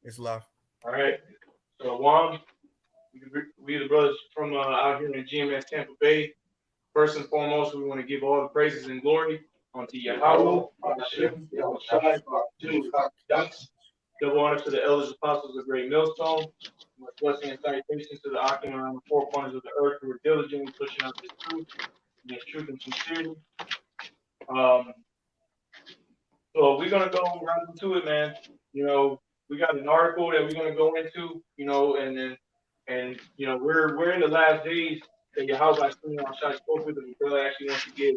It's live. All right. So Juan, we the brothers from out here in GMS Tampa Bay. First and foremost, we want to give all the praises and glory unto Yahweh, Hashem, Yahweh Shai, Ducks. Double honor to the elders, apostles of Great Millstone. Much blessing and salutations to the occupants around the four corners of the earth who are diligently pushing out this truth, and this truth and sincerity. Um, so we're gonna go right into it, man. You know, we got an article that we're gonna go into, we're in the last days that Yahweh Shai spoke with, and the brother actually wants to get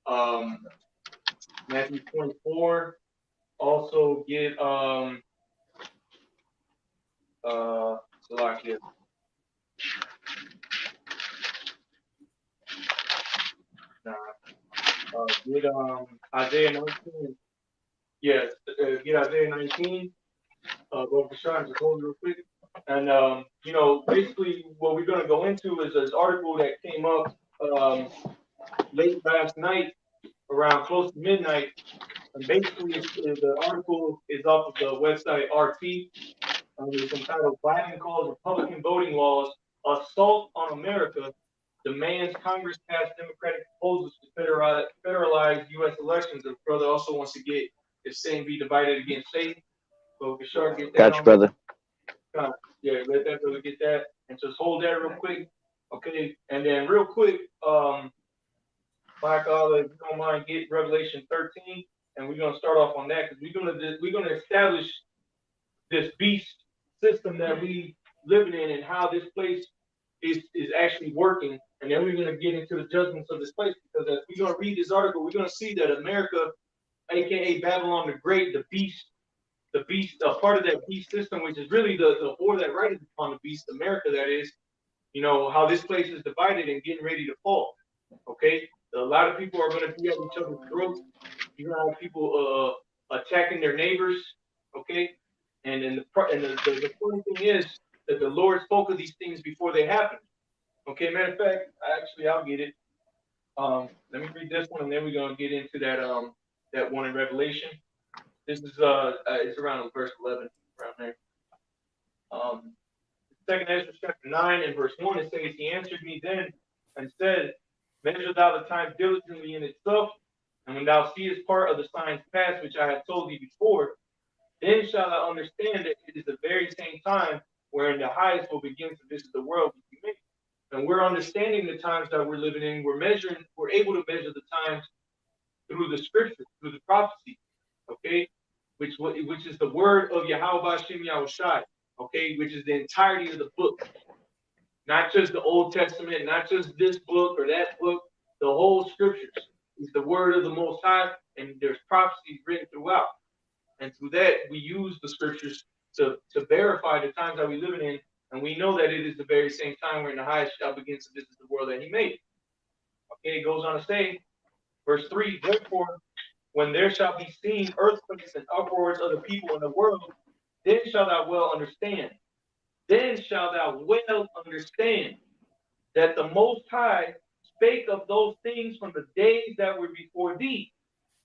um Matthew 24. Also get Salakia. Nah, get Isaiah 19. Yes, get Isaiah 19. Go for Sean, just hold it real quick. And basically what we're gonna go into is this article that came up late last night, around close to midnight. And basically, the article is off of the website RT. It's entitled "Biden Calls Republican Voting Laws Assault on America, Demands Congress Pass Democratic Proposals to Federalize U.S. Elections." The brother also wants to get if same be divided against state. So we sure get that. Gotcha, brother. Yeah, let that brother get that. And just hold that real quick. Okay. And then real quick, Michael, if you don't mind, get Revelation 13. And we're gonna start off on that because we're gonna establish this beast system that we living in and how this place is actually working, and then we're gonna get into the judgments of this place because as we're gonna read this article, we're gonna see that America, aka Babylon the Great, the beast, a part of that beast system, which is really the war that rides upon the beast, America. That is, how this place is divided and getting ready to fall. Okay, a lot of people are gonna be at each other's throats. You're gonna have people attacking their neighbors, okay? And then the funny thing is that the Lord spoke of these things before they happened. Okay, matter of fact, I'll get it. Let me read this one, and then we're gonna get into that one in Revelation. This is it's around verse 11, around there. Second Ezra chapter 9 and verse 1, it says, "He answered me then and said, Measure thou the time diligently in itself, and when thou seest part of the signs past, which I have told thee before, then shalt thou understand that it is the very same time wherein the highest will begin to visit the world with humanity." And we're understanding the times that we're living in. We're able to measure the times through the scripture, through the prophecy, okay? Which is the word of Yahweh Shem Yahushai, okay? Which is the entirety of the book. Not just the Old Testament, not just this book or that book, the whole scriptures is the word of the Most High, and there's prophecies written throughout. And through that, we use the scriptures to verify the times that we're living in, and we know that it is the very same time wherein the highest shall begin to visit the world that he made. Okay, it goes on to say, verse 3, "Therefore, when there shall be seen earthquakes and uproars of the people in the world, then shalt thou well understand. Then shalt thou well understand that the Most High spake of those things from the days that were before thee,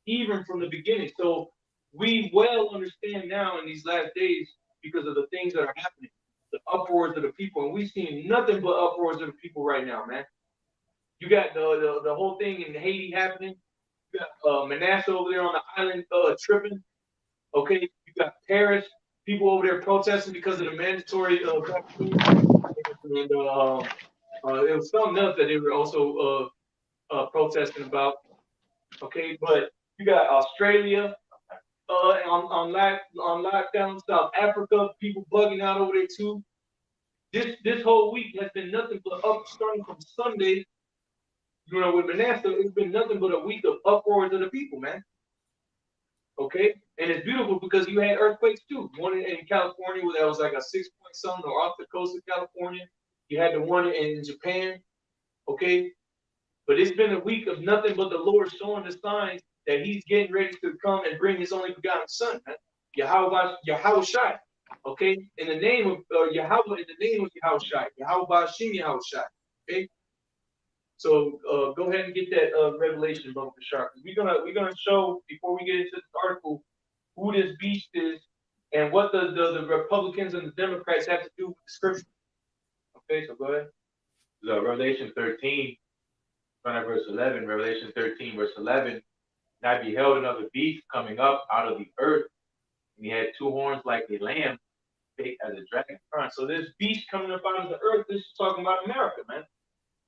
even from the beginning." So we well understand now in these last days because of the things that are happening, the uproars of the people, and we've seen nothing but uproars of the people right now, man. You got the whole thing in Haiti happening. You got Manasseh over there on the island tripping. Okay, you got Paris, people over there protesting because of the mandatory vaccine. And it was something else that they were also protesting about. Okay, but you got Australia on lockdown, South Africa, people bugging out over there too. This whole week has been nothing but starting from Sunday. With Manasseh, it's been nothing but a week of uproars of the people, man. Okay, and it's beautiful because you had earthquakes too. One in California where that was like a 6 point something, or off the coast of California. You had the one in Japan. Okay, but it's been a week of nothing but the Lord showing the signs that He's getting ready to come and bring His only begotten Son, man. Yahweh Shai. Okay, in the name of Yahweh, in the name of Yahweh Shai, Yahweh Shem Yahweh Shai. Okay. So go ahead and get that revelation, brother, for sure. We're gonna show before we get into this article who this beast is Republicans and the Democrats have to do with the scripture? Okay, so go ahead. Revelation 13, verse 11. Revelation 13, verse 11. And I beheld another beast coming up out of the earth, and he had two horns like a lamb, big as a dragon. So this beast coming up out of the earth, this is talking about America, man.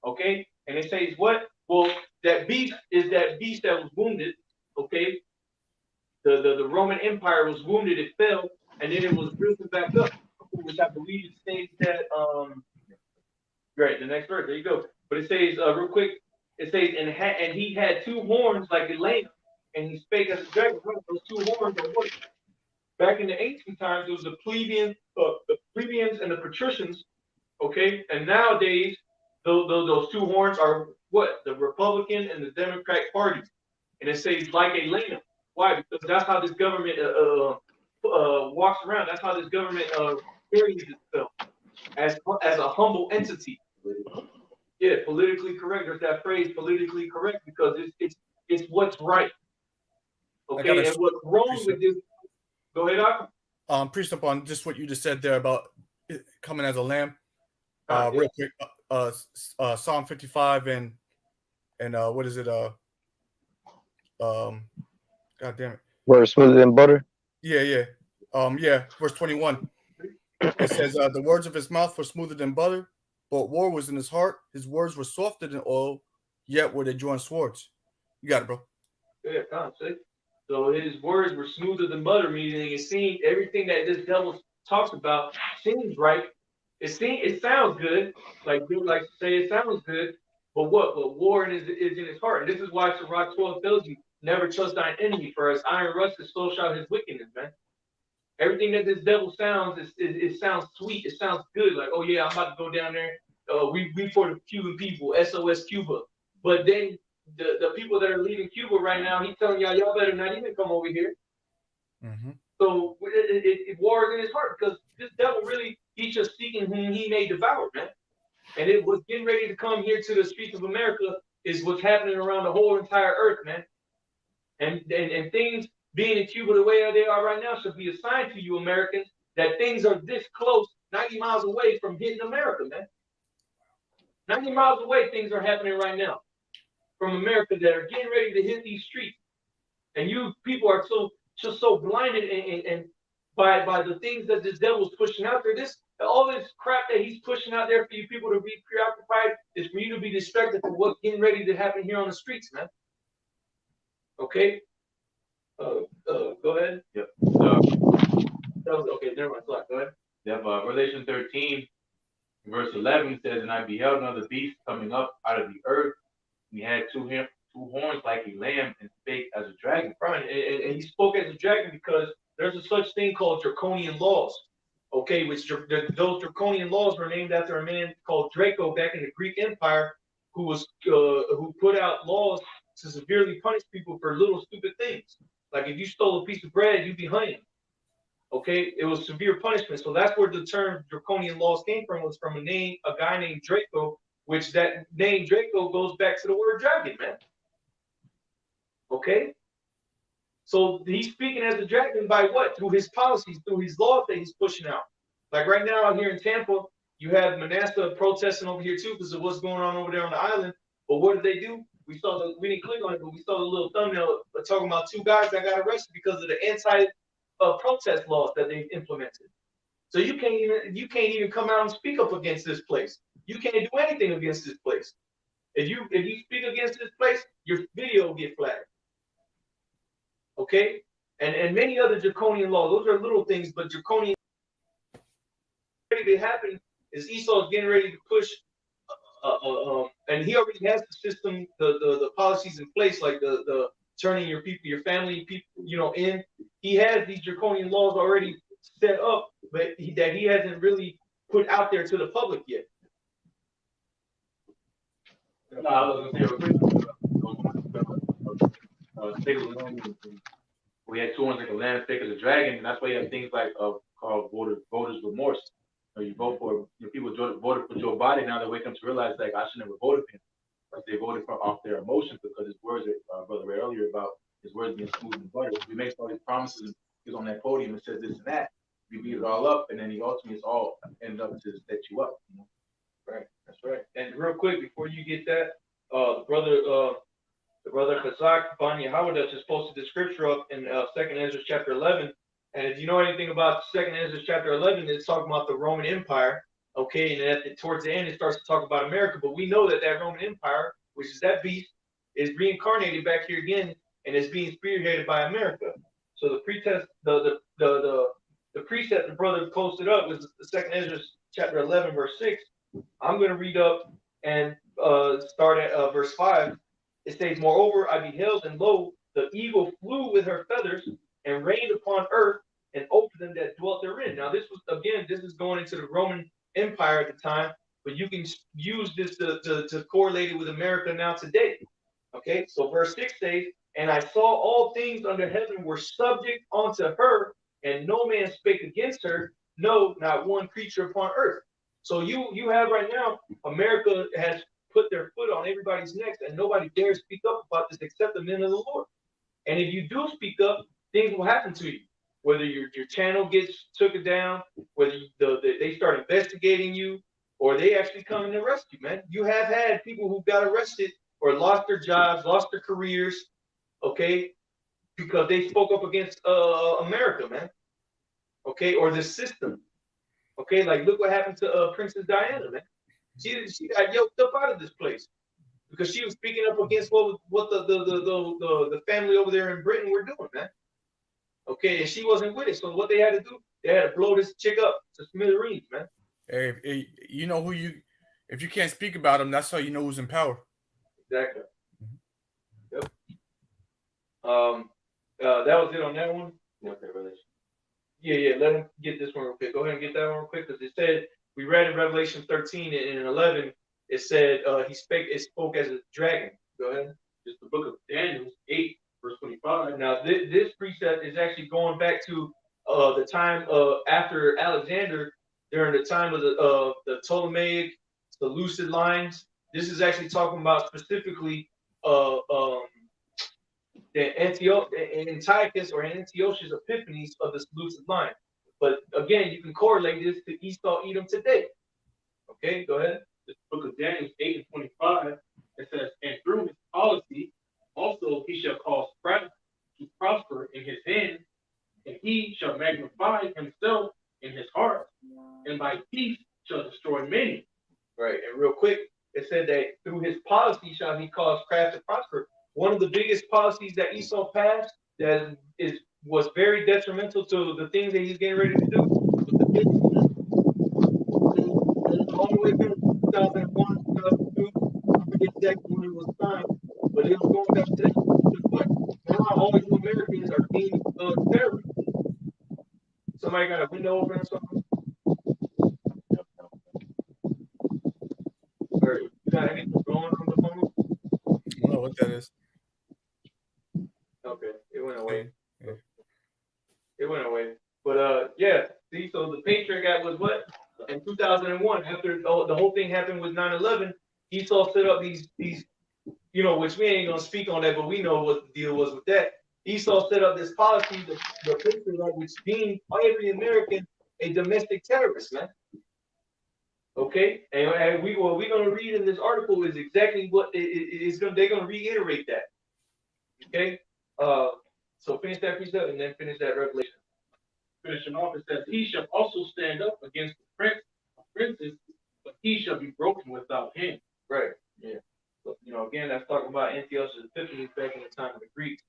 Okay? And it says what? Well, that beast is that beast that was wounded, okay? The Roman Empire was wounded, it fell, and then it was risen back up, which I believe states that, right, the next verse, there you go. But it says, real quick, it says, and he had two horns like a lamb, and he spake as a dragon. Those two horns are what? Back in the ancient times, it was the plebeians and the patricians, okay? And nowadays, those two horns are what? The Republican and the Democratic parties. And it says like a lamb. Why? Because that's how this government walks around. That's how this government carries itself as a humble entity. Yeah, politically correct. There's that phrase, politically correct, because it's what's right. Okay, and what's wrong with this? Go ahead, Akram. Priest, up on just what you just said there about it coming as a lamb. Real quick, Psalm 55 and what is it? God damn it. Where it's smoother than butter? Yeah. Verse 21. It says, the words of his mouth were smoother than butter, but war was in his heart. His words were softer than oil, yet were they drawn swords. You got it, bro. Yeah, so his words were smoother than butter, meaning it seemed everything that this devil talks about seems right. It sounds good, like people like to say it sounds good, but what? But war is in his heart. And this is why Sirach 12 tells you, never trust thine enemy, for as iron rusteth, so shall his wickedness, man. Everything that this devil sounds, it sounds sweet. It sounds good. Like, oh yeah, I'm about to go down there. We for the Cuban people, SOS Cuba. But then the people that are leaving Cuba right now, he's telling y'all better not even come over here. Mm-hmm. So war is in his heart because this devil really, he's just seeking whom he may devour, man. And it was getting ready to come here to the streets of America is what's happening around the whole entire earth, man. And things being in Cuba the way they are right now should be a sign to you Americans that things are this close, 90 miles away from hitting America, man. 90 miles away, things are happening right now from America that are getting ready to hit these streets. And you people are just so blinded and by the things that this devil's pushing out there. All this crap that he's pushing out there for you people to be preoccupied is for you to be distracted from what's getting ready to happen here on the streets, man. Okay? Go ahead. Yep. Okay, never mind. Go ahead. Yep. Revelation 13, verse 11 says, and I beheld another beast coming up out of the earth. And he had two horns like a lamb and spake as a dragon. Right. And he spoke as a dragon because there's a such thing called draconian laws. Okay, which those draconian laws were named after a man called Draco back in the Greek Empire, who put out laws to severely punish people for little stupid things. Like if you stole a piece of bread, you'd be hanged. Okay, it was severe punishment. So that's where the term draconian laws came from. Was from a guy named Draco, which that name Draco goes back to the word dragon, man. Okay, so he's speaking as a dragon by what? Through his policies, through his laws that he's pushing out. Like right now out here in Tampa, you have Manasseh protesting over here too because of what's going on over there on the island. But what did they do? We didn't click on it, but we saw the little thumbnail talking about two guys that got arrested because of the anti-protest laws that they've implemented. So you can't even come out and speak up against this place. You can't do anything against this place. If you speak against this place, your video will get flagged. Okay, and many other draconian laws. Those are little things, but draconian ready to happen is Esau's getting ready to push, and he already has the system, the policies in place, like the turning your people, your family people, in. He has these draconian laws already set up, but that he hasn't really put out there to the public yet. I was we had two ones like a lamb, thick as a dragon, and that's why you have things like called voters remorse. You vote for people voted for Joe Biden. Now they wake up to realize like I should never voted for him. Like they voted off their emotions because his words, brother read earlier about his words being smooth and butter. He makes all these promises, he's on that podium and says this and that, you beat it all up, and then the ultimates all end up to set you up. You know? Right, that's right. And real quick, before you get that, the brother Chazak Ban Yehowadah just posted the scripture up in 2nd Ezra chapter 11. And if you know anything about 2nd Ezra chapter 11, it's talking about the Roman Empire. Okay, and towards the end, it starts to talk about America. But we know that that Roman Empire, which is that beast, is reincarnated back here again, and is being spearheaded by America. So the precept the brother posted up was the 2nd Ezra chapter 11, verse 6. I'm going to read up and start at verse 5. It says, "Moreover, I beheld, and lo, the eagle flew with her feathers and rained upon earth and over them that dwelt therein." Now, this is going into the Roman Empire at the time, but you can use this to correlate it with America now today. Okay, so verse 6 says, "And I saw all things under heaven were subject unto her, and no man spake against her, no, not one creature upon earth." So you have right now, America has put their foot on everybody's necks, and nobody dares speak up about this except the men of the Lord. And if you do speak up, things will happen to you. Whether your channel gets taken down, whether they start investigating you, or they actually come and arrest you, man. You have had people who got arrested or lost their jobs, lost their careers, okay, because they spoke up against America, man. Okay, or the system. Okay, like look what happened to Princess Diana, man. She got yoked up out of this place because she was speaking up against what the family over there in Britain were doing, man. Okay, and she wasn't with it. So what they had to do, they had to blow this chick up to smithereens, man. Hey, you know who you, if you can't speak about them, that's how you know who's in power. Exactly. Yep. That was it on that one. Okay, Revelation. Yeah. Let him get this one real quick. Go ahead and get that one real quick because it said we read in Revelation 13 and 11. It said it spoke as a dragon. Go ahead. It's the book of Daniel 8, verse 25. Now this precept is actually going back to the time after Alexander, during the time of the Ptolemaic, Seleucid lines. This is actually talking about specifically the Antiochus or Antiochus Epiphanes of the Seleucid line. But again, you can correlate this to Esau Edom today. Okay, go ahead. The book of Daniel 8 and 25. It says, "And through his policy also he shall cause craft to prosper in his hand, and he shall magnify himself in his heart, and by peace shall destroy many." Right, and real quick, it said that through his policy shall he cause craft to prosper. One of the biggest policies that Esau passed that was very detrimental to the things that he's getting ready to do was the all the way back to 2001, 2002. I forget exactly when it was signed, but it was going back to that. Now all you Americans are deemed terrorists. Somebody got a window open or something? Or you got anything going on the phone? I don't know what that is. Okay, it went away. Yeah. It went away. But yeah, see, so the Patriot Act was what? In 2001, after the whole thing happened with 9/11, Esau set up these, which we ain't gonna speak on that, but we know what the deal was with that. Esau set up this policy, the Patriot Act, which deemed every American a domestic terrorist, man. Okay, and what we're gonna read in this article is exactly what they're gonna reiterate that. Okay, so finish that precept and then finish that revelation. Finishing off, it says, "He shall also stand up against the princes, but he shall be broken without him." Right. Yeah. So, again, that's talking about Antiochus Epiphanes back in the time of the Greeks.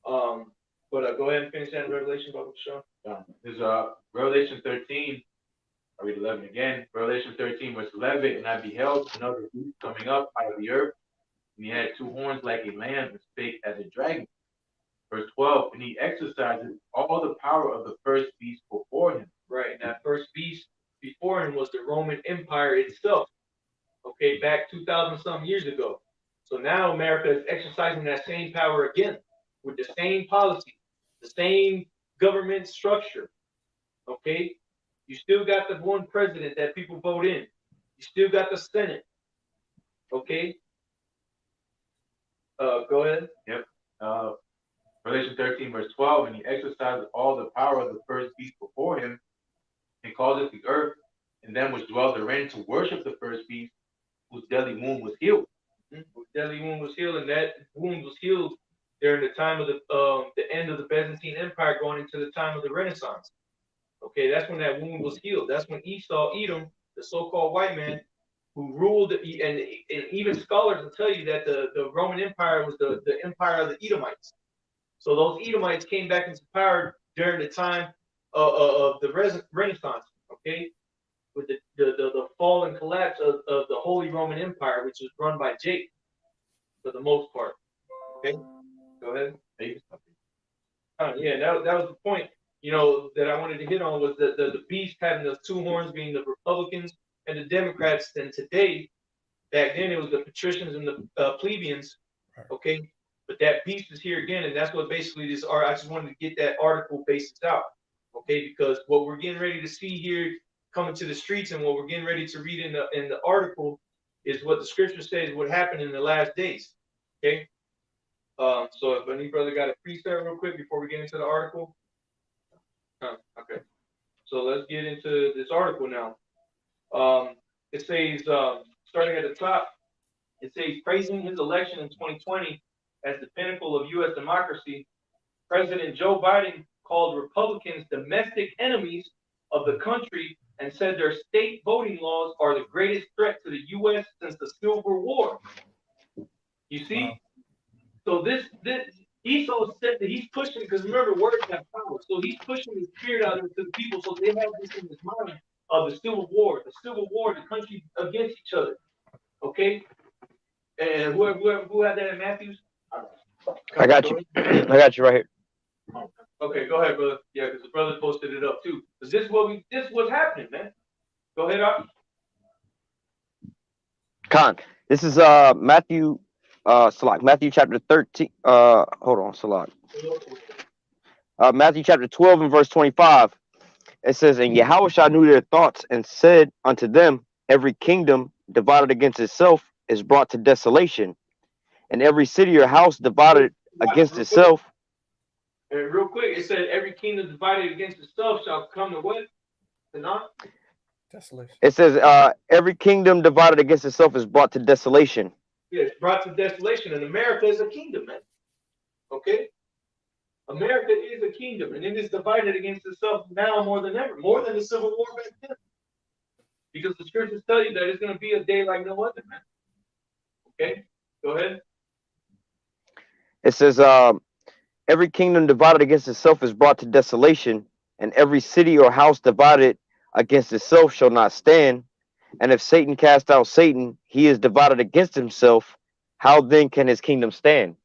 But go ahead and finish that in Revelation, Bible Sean. There's Revelation 13. I read 11 again. Revelation 13, verse 11. "And I beheld another beast coming up out of the earth, and he had 2 horns like a lamb, and spake as a dragon." Verse 12, "And he exercises all the power of the first beast before him." Right, and that first beast before him was the Roman Empire itself. Okay, back 2,000-some years ago. So now America is exercising that same power again with the same policy, the same government structure. Okay, you still got the one president that people vote in. You still got the Senate. Okay. Go ahead. Yep. Revelation 13, verse 12, "And he exercises all the power of the first beast before him, and called it the earth, and them which dwell therein to worship the first beast, whose deadly wound was healed. Whose deadly wound was healed, and that wound was healed during the time of the end of the Byzantine Empire, going into the time of the Renaissance. Okay, that's when that wound was healed. That's when Esau, Edom, the so-called white man, who ruled, and even scholars will tell you that the Roman Empire was the empire of the Edomites. So those Edomites came back into power during the time of the Renaissance. Okay, with the fall and collapse of the Holy Roman Empire, which was run by Jake for the most part. Okay, go ahead. Yeah, that was the point, that I wanted to hit on, was the beast having those two horns, being the Republicans and the Democrats. And today, back then, it was the patricians and the plebeians. Okay, but that beast is here again, and that's what basically this art. I just wanted to get that article basis out. Okay, because what we're getting ready to see here coming to the streets, and what we're getting ready to read in the article, is what the scripture says would happen in the last days. Okay. So if any brother got a precept real quick before we get into the article. Okay. So let's get into this article now. It says, starting at the top, it says, praising his election in 2020 as the pinnacle of U.S. democracy, President Joe Biden called Republicans domestic enemies of the country and said their state voting laws are the greatest threat to the U.S. since the Civil War. You see? Wow. So this Esau said that he's pushing, because remember, words have power. So he's pushing the spirit out into the people, so they have this in his mind of the Civil War, the country against each other. Okay? And who had that in Matthews? I got you. I got you right here. Okay, go ahead, brother. Yeah, because the brother posted it up too. Because this what's happening, man. Go ahead, Ar. Khan, this is Matthew Salak, Matthew chapter 13. Hold on, Salak. Matthew chapter 12 and verse 25. It says, and Yahushua knew their thoughts and said unto them, every kingdom divided against itself is brought to desolation, and every city or house divided against itself. And real quick, it said every kingdom divided against itself shall come to what? To naught? Desolation. It says, every kingdom divided against itself is brought to desolation. Yeah, it's brought to desolation, and America is a kingdom, man. Okay? America is a kingdom, and it is divided against itself now more than ever, more than the Civil War back then. Because the scriptures tell you that it's going to be a day like no other, man. Okay? Go ahead. It says, every kingdom divided against itself is brought to desolation, and every city or house divided against itself shall not stand. And if Satan cast out Satan, he is divided against himself. How then can his kingdom stand?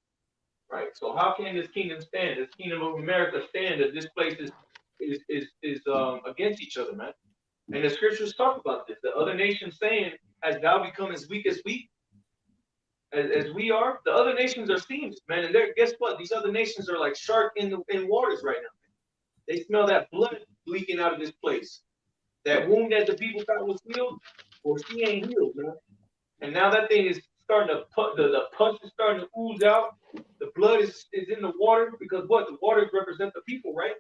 Right. So how can this kingdom stand? This kingdom of America stand if this place is against each other, man? And the scriptures talk about this. The other nations saying, "Has thou become as weak as we?" As we are, the other nations are seeing this, man. And guess what? These other nations are like shark in waters right now. They smell that blood leaking out of this place. That wound that the people thought was healed, well, she ain't healed, man. And now that thing is starting to the pus is starting to ooze out. The blood is in the water, because what? The waters represent the people, right?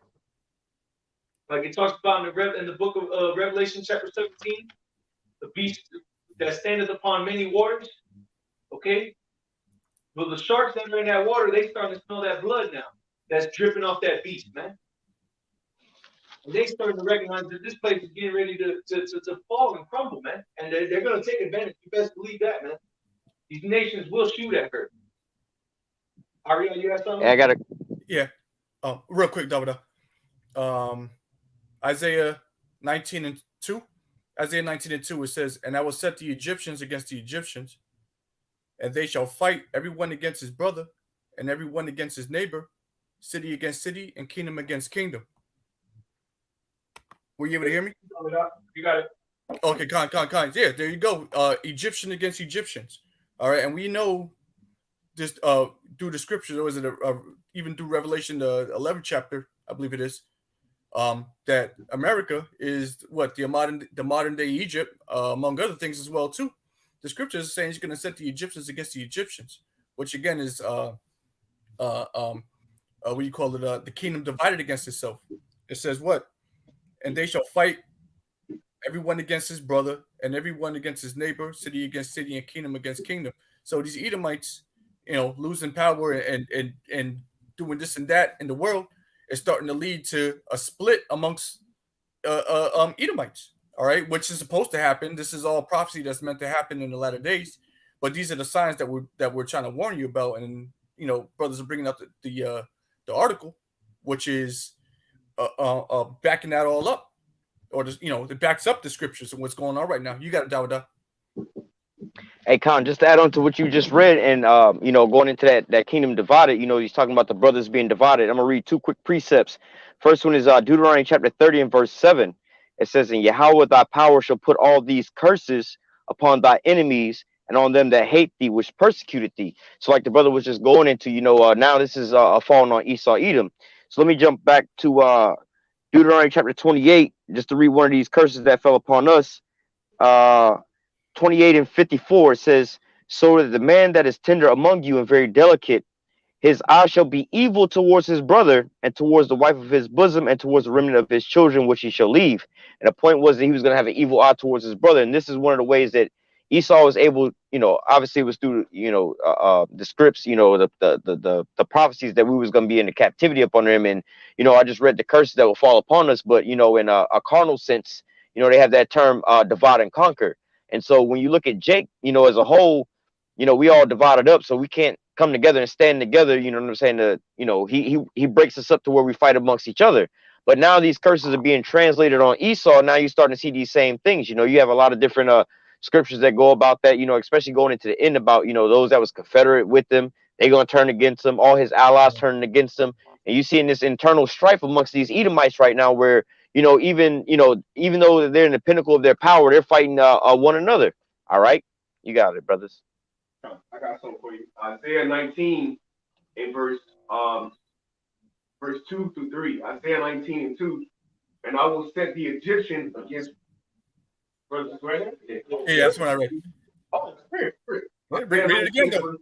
Like it talks about in the book of Revelation chapter 17, the beast that standeth upon many waters. Okay? Well, the sharks that are in that water, they starting to smell that blood now. That's dripping off that beast, man. And they starting to recognize that this place is getting ready to fall and crumble, man. And they're going to take advantage. You best believe that, man. These nations will shoot at her. Ariel, you have something? Yeah, I got it. Yeah. Real quick, Davida. Isaiah 19:2. Isaiah 19:2, it says, and I will set the Egyptians against the Egyptians, and they shall fight, everyone against his brother, and everyone against his neighbor, city against city, and kingdom against kingdom. Were you able to hear me? You got it. Okay, Khan. Yeah, there you go. Egyptian against Egyptians. All right, and we know this through the scriptures, or is it even through Revelation, the 11th chapter, I believe it is, that America is what the modern day Egypt, among other things as well too. The scriptures are saying he's going to set the Egyptians against the Egyptians, which again is what you call it, the kingdom divided against itself. It says what? And they shall fight, everyone against his brother, and everyone against his neighbor, city against city, and kingdom against kingdom. So these Edomites, losing power and doing this and that in the world is starting to lead to a split amongst Edomites. All right, which is supposed to happen. This is all prophecy that's meant to happen in the latter days. But these are the signs that we're trying to warn you about, and brothers are bringing up the article, which is backing that all up, or just it backs up the scriptures and what's going on right now. You got it, Dawada. Hey, Con, just to add on to what you just read, and going into that kingdom divided, he's talking about the brothers being divided. I'm gonna read two quick precepts. First one is Deuteronomy chapter 30 and verse 7. It says, "And Yahweh thy power shall put all these curses upon thy enemies and on them that hate thee, which persecuted thee." So, like the brother was just going into, now this is a falling on Esau, Edom. So let me jump back to Deuteronomy chapter 28, just to read one of these curses that fell upon us. 28 and 54, it says, "So that the man that is tender among you and very delicate, his eye shall be evil towards his brother, and towards the wife of his bosom, and towards the remnant of his children, which he shall leave." And the point was that he was going to have an evil eye towards his brother. And this is one of the ways that Esau was able, obviously it was through, the scripts, the prophecies that we was going to be in the captivity upon him. And, I just read the curses that will fall upon us. But, in a carnal sense, they have that term divide and conquer. And so when you look at Jake, as a whole, we all divided up, so we can't come together and stand together. You know what I'm saying? He breaks us up to where we fight amongst each other. But now these curses are being translated on Esau. Now you're starting to see these same things. You have a lot of different scriptures that go about that. Especially going into the end about those that was confederate with them, they're gonna turn against him. All his allies turning against him, and you seeing this internal strife amongst these Edomites right now, where even though they're in the pinnacle of their power, they're fighting one another. All right, you got it, brothers. I got something for you. Isaiah 19 in verse 2 through 3. Isaiah 19 and 2. "And I will set the Egyptian against brothers, right? Yeah, that's what I read. Oh, read Read it again, though.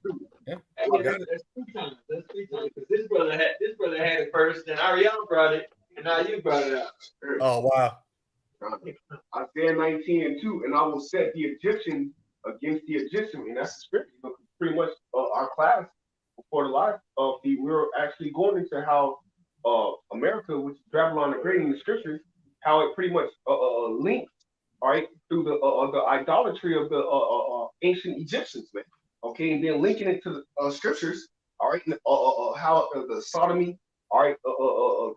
Yeah. That's 3 times. That's 3 times. Because this brother had it first, then Ariel brought it, and now you brought it out. Oh wow. Isaiah 19 and 2. "And I will set the Egyptian against the Egyptian." And that's the scripture. Pretty much our class before the life of we're actually going into how America, which is Babylon the Great in the scriptures, how it pretty much links, all right, through the idolatry of the ancient Egyptians, man. Okay, and then linking it to the scriptures, all right, how the sodomy, all right,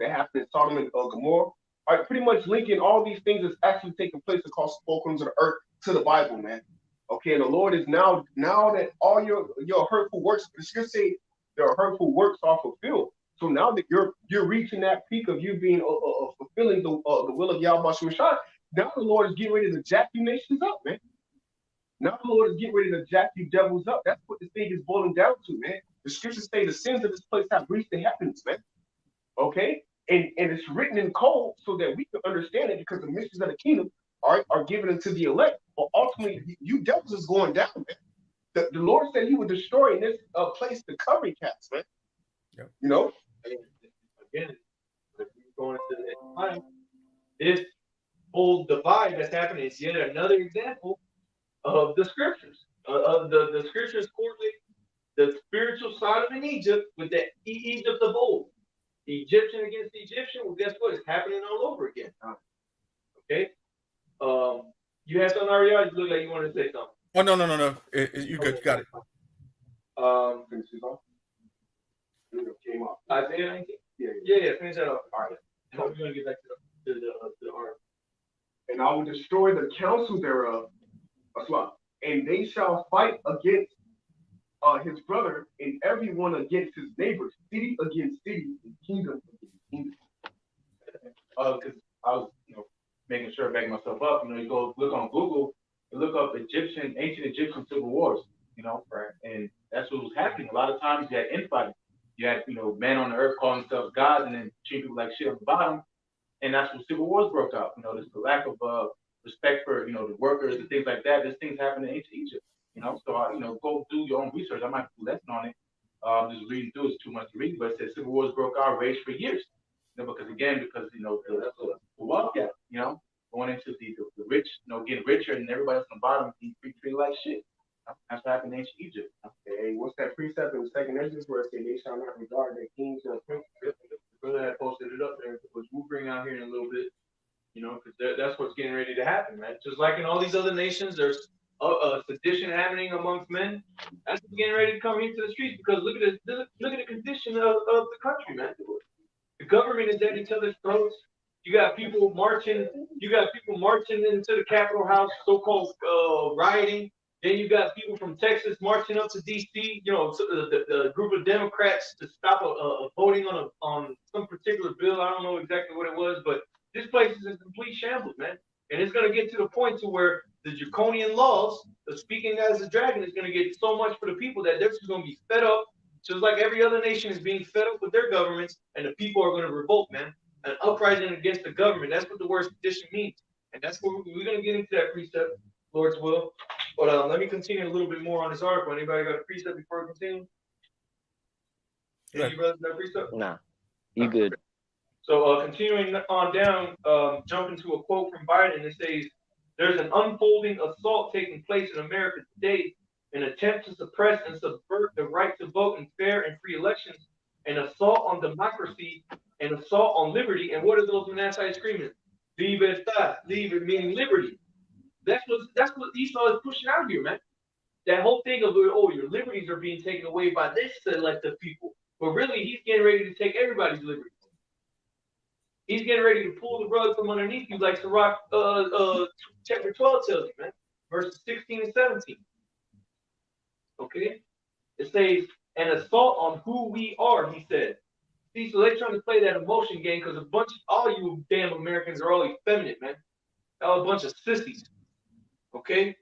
that happened in Sodom and Gomorrah. All right, pretty much linking all these things that's actually taking place across the four corners of the earth to the Bible, man. Okay, and the Lord is now that all your hurtful works, the scripture say their hurtful works are fulfilled. So now that you're reaching that peak of you being fulfilling the will of Yahweh Shemashah, now the Lord is getting ready to jack you nations up, man. Now the Lord is getting ready to jack you devils up. That's what this thing is boiling down to, man. The scriptures say the sins of this place have reached the heavens, man. Okay, and it's written in code so that we can understand it, because the mysteries of the kingdom are given into the elect. But ultimately, you devils is going down, man. The Lord said He would destroy in this place the covering cats, man. Yep. Again, if we're going to the time, this whole divide that's happening is yet another example of the scriptures. Of the scriptures correlate the spiritual Sodom and Egypt with the Egypt of old. The Egyptian against the Egyptian, well, guess what? It's happening all over again. Okay? You had something, Ariel? You look like you wanted to say something. Oh no. You good? You got it. Came up. Isaiah 19? Yeah. Finish that up. All right. And we're going to get back to the art. "And I will destroy the counsel thereof, and they shall fight against his brother, and everyone against his neighbor, city against city, and kingdom against kingdom." Because I was, making sure, backing myself up. You go look on Google and look up ancient Egyptian civil wars. Right? And that's what was happening. A lot of times you had infighting. You had, men on the earth calling themselves gods and then treating people like shit on the bottom. And that's when civil wars broke out. There's the lack of respect for, the workers and things like that. There's things happening in ancient Egypt. So, go do your own research. I might do a lesson on it. Just reading through is too much to read, but it says civil wars broke out, raged for years. Because the wealth gap, going into the rich, getting richer, and everybody else on the bottom being treated like shit. That's what happened in ancient Egypt. Hey, what's that precept in the second Exodus where it says they shall not regard their kings or princes? The brother that posted it up there, which we'll bring out here in a little bit, because that's what's getting ready to happen, man. Just like in all these other nations, there's a sedition happening amongst men. That's what's getting ready to come into the streets because look at the condition of the country, man. The government is at each other's throats. You got people marching. You got people marching into the Capitol House, so-called rioting. Then you got people from Texas marching up to D.C. The group of Democrats to stop voting on some particular bill. I don't know exactly what it was, but this place is in complete shambles, man. And it's going to get to the point to where the draconian laws, the speaking as a dragon, is going to get so much for the people that they're just going to be fed up, just like every other nation is being fed up with their governments, and the people are going to revolt, man. An uprising against the government. That's what the word sedition means. And that's what we're going to get into that precept, Lord's will. But let me continue a little bit more on this article. Anybody got a precept before we continue? Yeah. You brothers got a precept? Nah, you good. So continuing on down, jumping to a quote from Biden, it says, "There's an unfolding assault taking place in America today, an attempt to suppress and subvert the right to vote in fair and free elections, an assault on democracy, an assault on liberty." And what are those Manasseh screaming? Libertad, meaning liberty. That's what Esau is pushing out here, man. That whole thing of, oh, your liberties are being taken away by this selective people. But really, he's getting ready to take everybody's liberties. He's getting ready to pull the rug from underneath you, like Sirach chapter 12 tells you, man. Verses 16 and 17. Okay? It says, an assault on who we are, he said. See, so they're trying to play that emotion game because all you damn Americans are all effeminate, man. Y'all a bunch of sissies. Okay?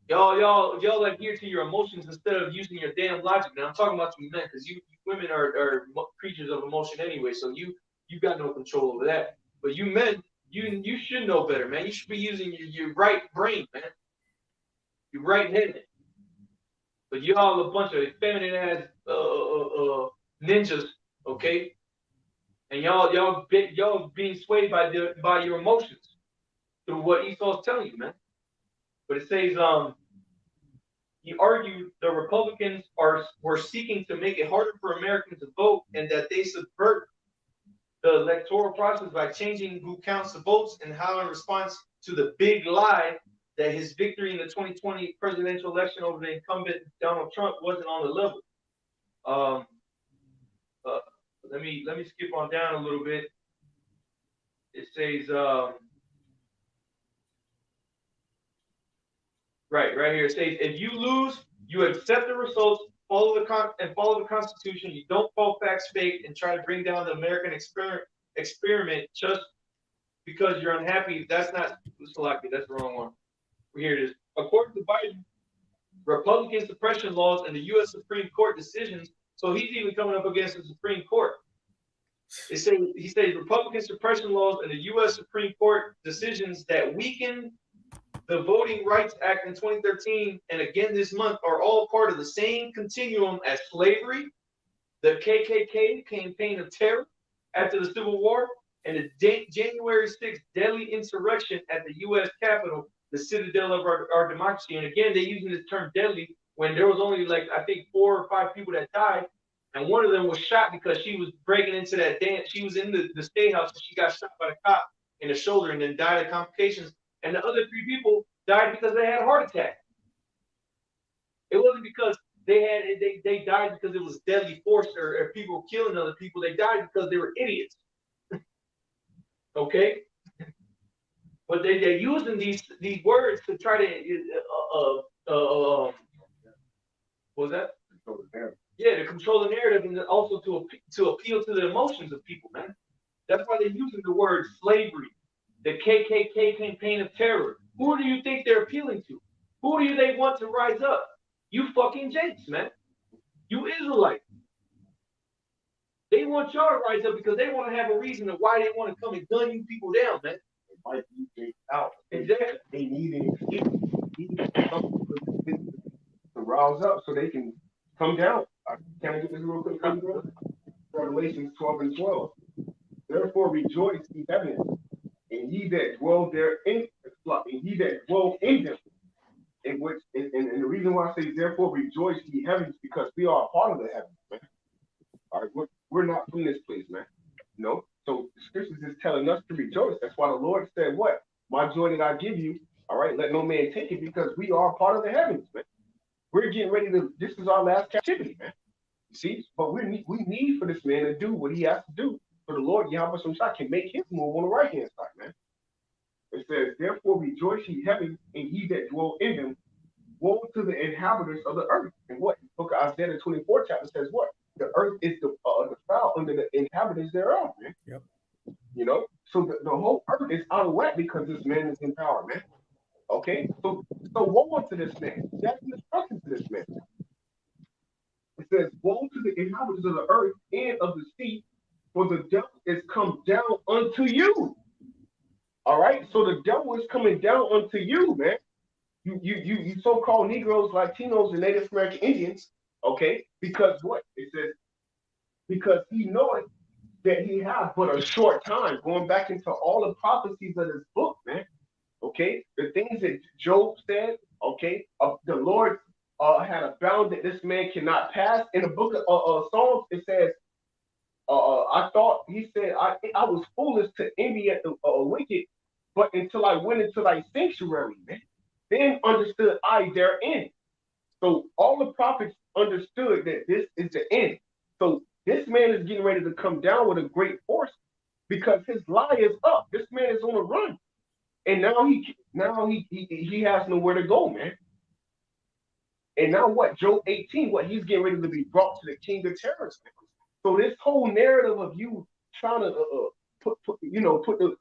Y'all adhere to your emotions instead of using your damn logic. Now I'm talking about you men, because you women are creatures of emotion anyway, so you got no control over that. But you men, you should know better, man. You should be using your right brain, man. Your right head. But y'all a bunch of effeminate ass ninjas, okay? And y'all being swayed by your emotions through what Esau's telling you, man. But it says, he argued the Republicans were seeking to make it harder for Americans to vote and that they subvert the electoral process by changing who counts the votes and how in response to the big lie that his victory in the 2020 presidential election over the incumbent Donald Trump wasn't on the level. Let me skip on down a little bit. It says, right here. It says, if you lose, you accept the results, follow the Constitution. You don't call facts fake and try to bring down the American experiment just because you're unhappy. That's not selected. That's the wrong one. Here it is. According to Biden, Republican suppression laws and the U.S. Supreme Court decisions. So he's even coming up against the Supreme Court. He says Republican suppression laws and the U.S. Supreme Court decisions that weaken the Voting Rights Act in 2013 and again this month are all part of the same continuum as slavery, the KKK campaign of terror after the Civil War, and the January 6th deadly insurrection at the U.S. Capitol, the citadel of our democracy. And again, they're using this term deadly when there was only I think 4 or 5 people that died. And one of them was shot because she was breaking into that dance. She was in the state house and she got shot by the cop in the shoulder and then died of complications. And the other 3 people died because they had a heart attack. It wasn't because they died because it was deadly force or people killing other people. They died because they were idiots. Okay? But they're using these words to try to what was that? Yeah, to control the narrative and also to appeal to the emotions of people, man. That's why they're using the word slavery, the KKK campaign of terror. Who do you think they're appealing to? Who do they want to rise up? You fucking Jakes, man. You Israelites. They want y'all to rise up because they want to have a reason of why they want to come and gun you people down, man. Fight you Jakes out. Exactly. They need an excuse. To rouse up so they can come down. Can I get this real quick? Revelations 12 and 12. Therefore rejoice, ye heavens, and ye that dwell therein. and he that dwell in them. In which, and the reason why I say therefore rejoice ye heavens, because we are a part of the heavens, man. All right, we're not from this place, man. No. So the scriptures is telling us to rejoice. That's why the Lord said, what? My joy that I give you, all right, let no man take it, because we are part of the heavens, man. We're getting ready to, this is our last captivity, man. You see? But we need for this man to do what he has to do. So the Lord, Yahweh Shah, can make his move on the right hand side, man. It says, therefore rejoice ye heavens, and ye that dwell in them. Woe to the inhabitants of the earth. And what? Book of Isaiah, the 24th chapter says what? The earth is the foul under the inhabitants thereof, man. Yep. You know? So the whole earth is out of whack because this man is in power, man. Okay? So woe unto this man. That's an instruction to this man. It says, woe to the inhabitants of the earth and of the sea, for the devil is come down unto you. All right? So the devil is coming down unto you, man. You so-called Negroes, Latinos, and Native American Indians, okay? Because what? It says, because he knoweth that he has but a short time, going back into all the prophecies of this book, man. Okay? The things that Job said, okay? The Lord had a bound that this man cannot pass. In the book of Psalms, it says, I thought, he said, I was foolish to envy at the wicked, but until I went into thy sanctuary, man. Then understood I therein. So all the prophets understood that this is the end. So this man is getting ready to come down with a great force because his lie is up. This man is on a run, and now he has nowhere to go, man. And now what? Job 18, what? He's getting ready to be brought to the king of terrors. So this whole narrative of you trying to put the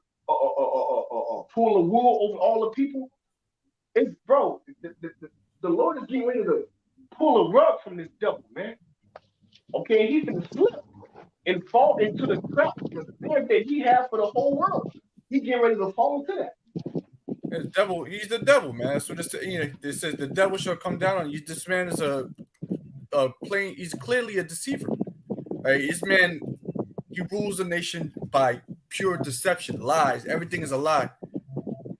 pull the wool over all the people. It's, bro, the Lord is getting ready to pull a rug from this devil, man. Okay, he's going to slip and fall into the trap, the snare that he has for the whole world. He's getting ready to fall into that. The devil, he's the devil, man. That's what it says. The devil shall come down on you. This man is he's clearly a deceiver. Right? This man, he rules the nation by pure deception, lies. Everything is a lie.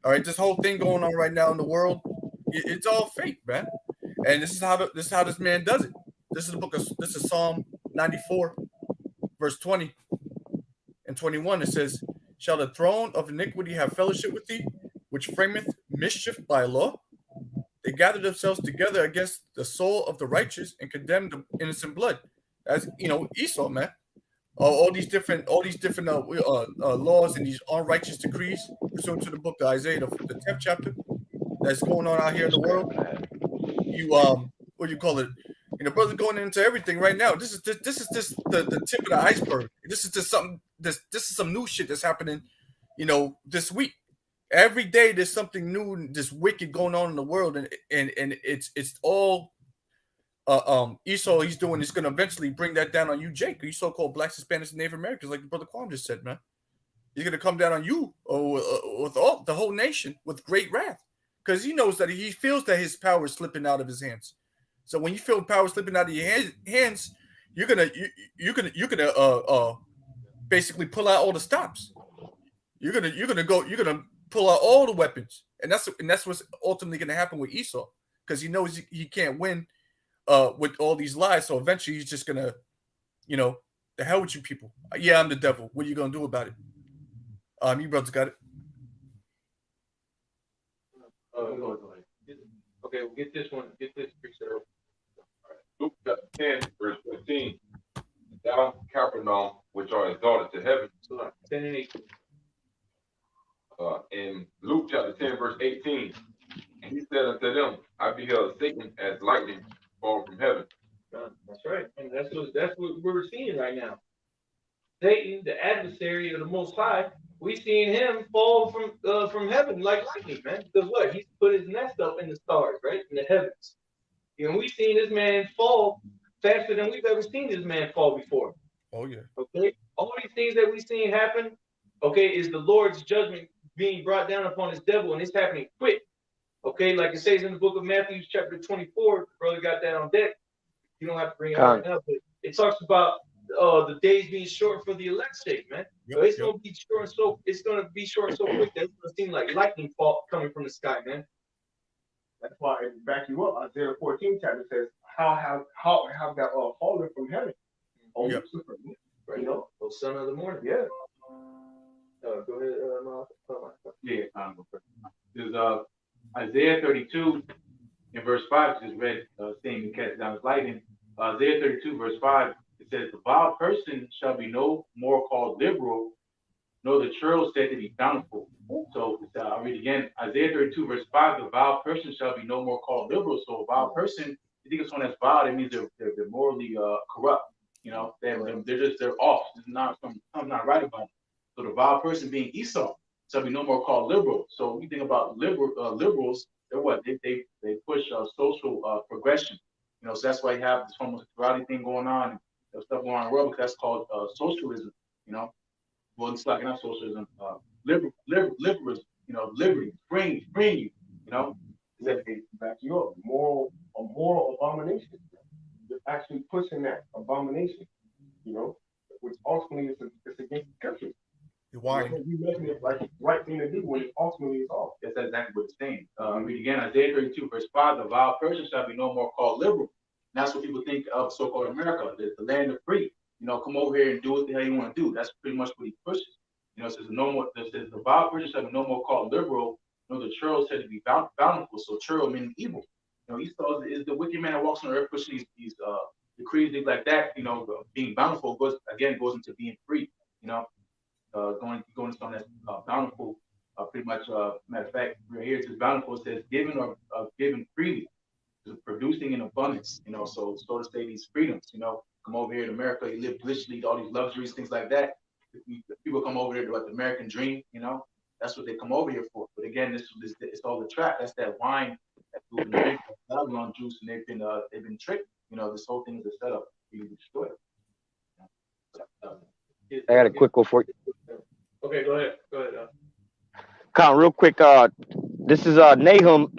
All right, this whole thing going on right now in the world, it's all fake, man. And this is how this man does it. This is Psalm 94, verse 20 and 21. It says, "Shall the throne of iniquity have fellowship with thee, which frameth mischief by law? They gather themselves together against the soul of the righteous and condemn the innocent blood." As Esau, man. All these different laws and these unrighteous decrees pursuant to the book of Isaiah, the 10th chapter, that's going on out here in the world. You what do you call it? Brother, going into everything right now. This is the tip of the iceberg. This is some new shit that's happening, this week. Every day there's something new, this wicked going on in the world, and it's all Esau he's doing is going to eventually bring that down on you, Jake. You so-called blacks, Hispanics, and Native Americans, like Brother Kwame just said, man. He's going to come down on you with all the whole nation with great wrath, because he knows that he feels that his power is slipping out of his hands. So when you feel power slipping out of your hands, you're gonna basically pull out all the stops. You're gonna pull out all the weapons, and that's what's ultimately going to happen with Esau, because he knows he can't win. With all these lies, so eventually he's just gonna, the hell with you people. Yeah, I'm the devil. What are you gonna do about it? You brothers got it. Okay, we'll get this one. Get this preserved. Luke chapter 10, verse 15. Thou Capernaum, which are exalted to heaven. 10 and 8. In Luke chapter 10, verse 18, and he said unto them, I beheld Satan as lightning fall from heaven. That's right, and that's what we're seeing right now. Satan, the adversary of the Most High, we seeing him fall from heaven like lightning, man. Because what? He's put his nest up in the stars, right, in the heavens. We seen this man fall faster than we've ever seen this man fall before. Oh yeah. Okay, all these things that we seen happen, okay, is the Lord's judgment being brought down upon his devil, and it's happening quick. Okay, like it says in the book of Matthew, chapter 24, brother got that on deck. You don't have to bring it out now, but it talks about the days being short for the elect's sake, man. So it's gonna be short, so it's gonna be short so quick that it's gonna seem like lightning fault coming from the sky, man. That's why it back you up. Isaiah 14 chapter says, how have that fallen from heaven? Oh, Lucifer, Right. you know, Oh, son of the morning. yeah. Go ahead, Miles. Yeah, there's Isaiah 32 in verse 5, just read, saying to cast down his lightning. Isaiah 32 verse 5, it says, the vile person shall be no more called liberal, nor the churl said to be bountiful. So I'll read again. Isaiah 32 verse 5, the vile person shall be no more called liberal. So a vile person, you think it's someone that's vile, that means they're morally corrupt. You know, they're off. There's something's not right about it. So the vile person being Esau shall be no more called liberal. So when you think about liberals, they're what? They push social progression. You know, so that's why you have this homosexuality thing going on and stuff going on in the world, because that's called socialism. You know, well, it's like not socialism, liberalism. You know, liberty, freeing you. You know, They back you up. A moral abomination. You're actually pushing that abomination, you know, which ultimately is against the scriptures. You're whining. You making it like the right thing to do when it ultimately is off. that's exactly what it's saying. Read again, Isaiah 32 verse 5, the vile person shall be no more called liberal. And that's what people think of so-called America, the land of free. You know, come over here and do what the hell you want to do. That's pretty much what he pushes. You know, it says the vile person shall be no more called liberal, nor the churl said to be bountiful. So churl meaning evil. You know, Esau is the wicked man that walks on the earth pushing these decrees, things like that. You know, being bountiful goes into being free. You know, going to something that's bountiful. Pretty much, matter of fact, right here it says bountiful. It says given or given freely, producing in abundance. You know, so to say these freedoms. You know, come over here in America, you live blissfully, all these luxuries, things like that. People come over here to the American dream. You know, that's what they come over here for. But again, this it's all the trap. That's that wine that people been drinking, Babylon juice, and they've been tricked. You know, this whole thing is a setup for you to destroy it. I got a quick one for you. Okay, go ahead. Count real quick. This is Nahum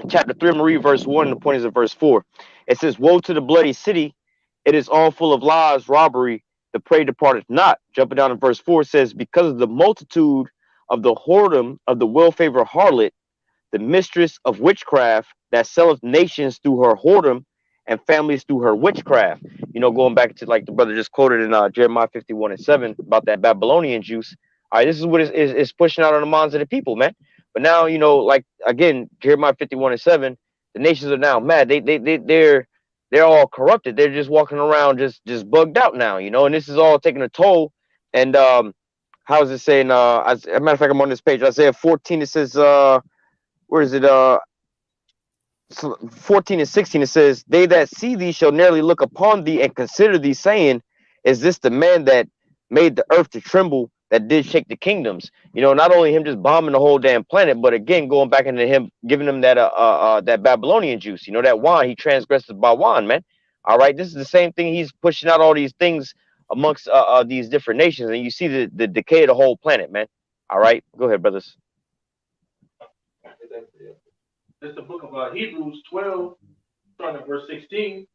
chapter 3, Marie, verse 1. The point is in verse 4. It says, woe to the bloody city. It is all full of lies, robbery. The prey departeth not. Jumping down to verse 4, it says, because of the multitude of the whoredom of the well-favored harlot, the mistress of witchcraft that selleth nations through her whoredom and families through her witchcraft. You know, going back to like the brother just quoted in Jeremiah 51:7 about that Babylonian juice. All right, this is what is pushing out on the minds of the people, man. But now, you know, like again, Jeremiah 51:7, the nations are now mad. They're all corrupted. They're just walking around just bugged out now, you know, and this is all taking a toll. And how is it saying? As a matter of fact, I'm on this page, Isaiah 14. It says, where is it? 14 and 16, it says, they that see thee shall narrowly look upon thee and consider thee, saying, is this the man that made the earth to tremble, that did shake the kingdoms? You know, not only him just bombing the whole damn planet, but again going back into him giving them that Babylonian juice, you know, that wine. He transgresses by wine, man. All right, this is the same thing. He's pushing out all these things amongst these different nations, and you see the decay of the whole planet, man. All right, go ahead, brothers. It's the book of Hebrews 12, starting at verse 16.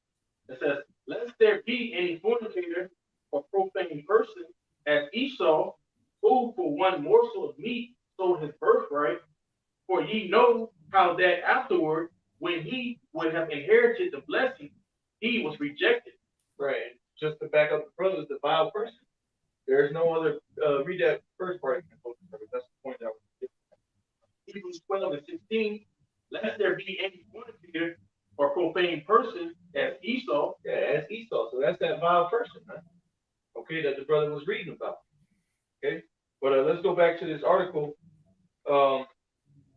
It says, lest there be any fornicator or profane person as Esau, who for one morsel of meat sold his birthright. For ye know how that afterward, when he would have inherited the blessing, he was rejected. Right. Just to back up the brothers, the vile person. There is no other, read that first part. That's the point that I was getting. Hebrews 12 and 16. Lest there be any fornicator or profane person as Esau. Yeah, as Esau. So that's that vile person, man. Okay, that the brother was reading about. Okay, but let's go back to this article.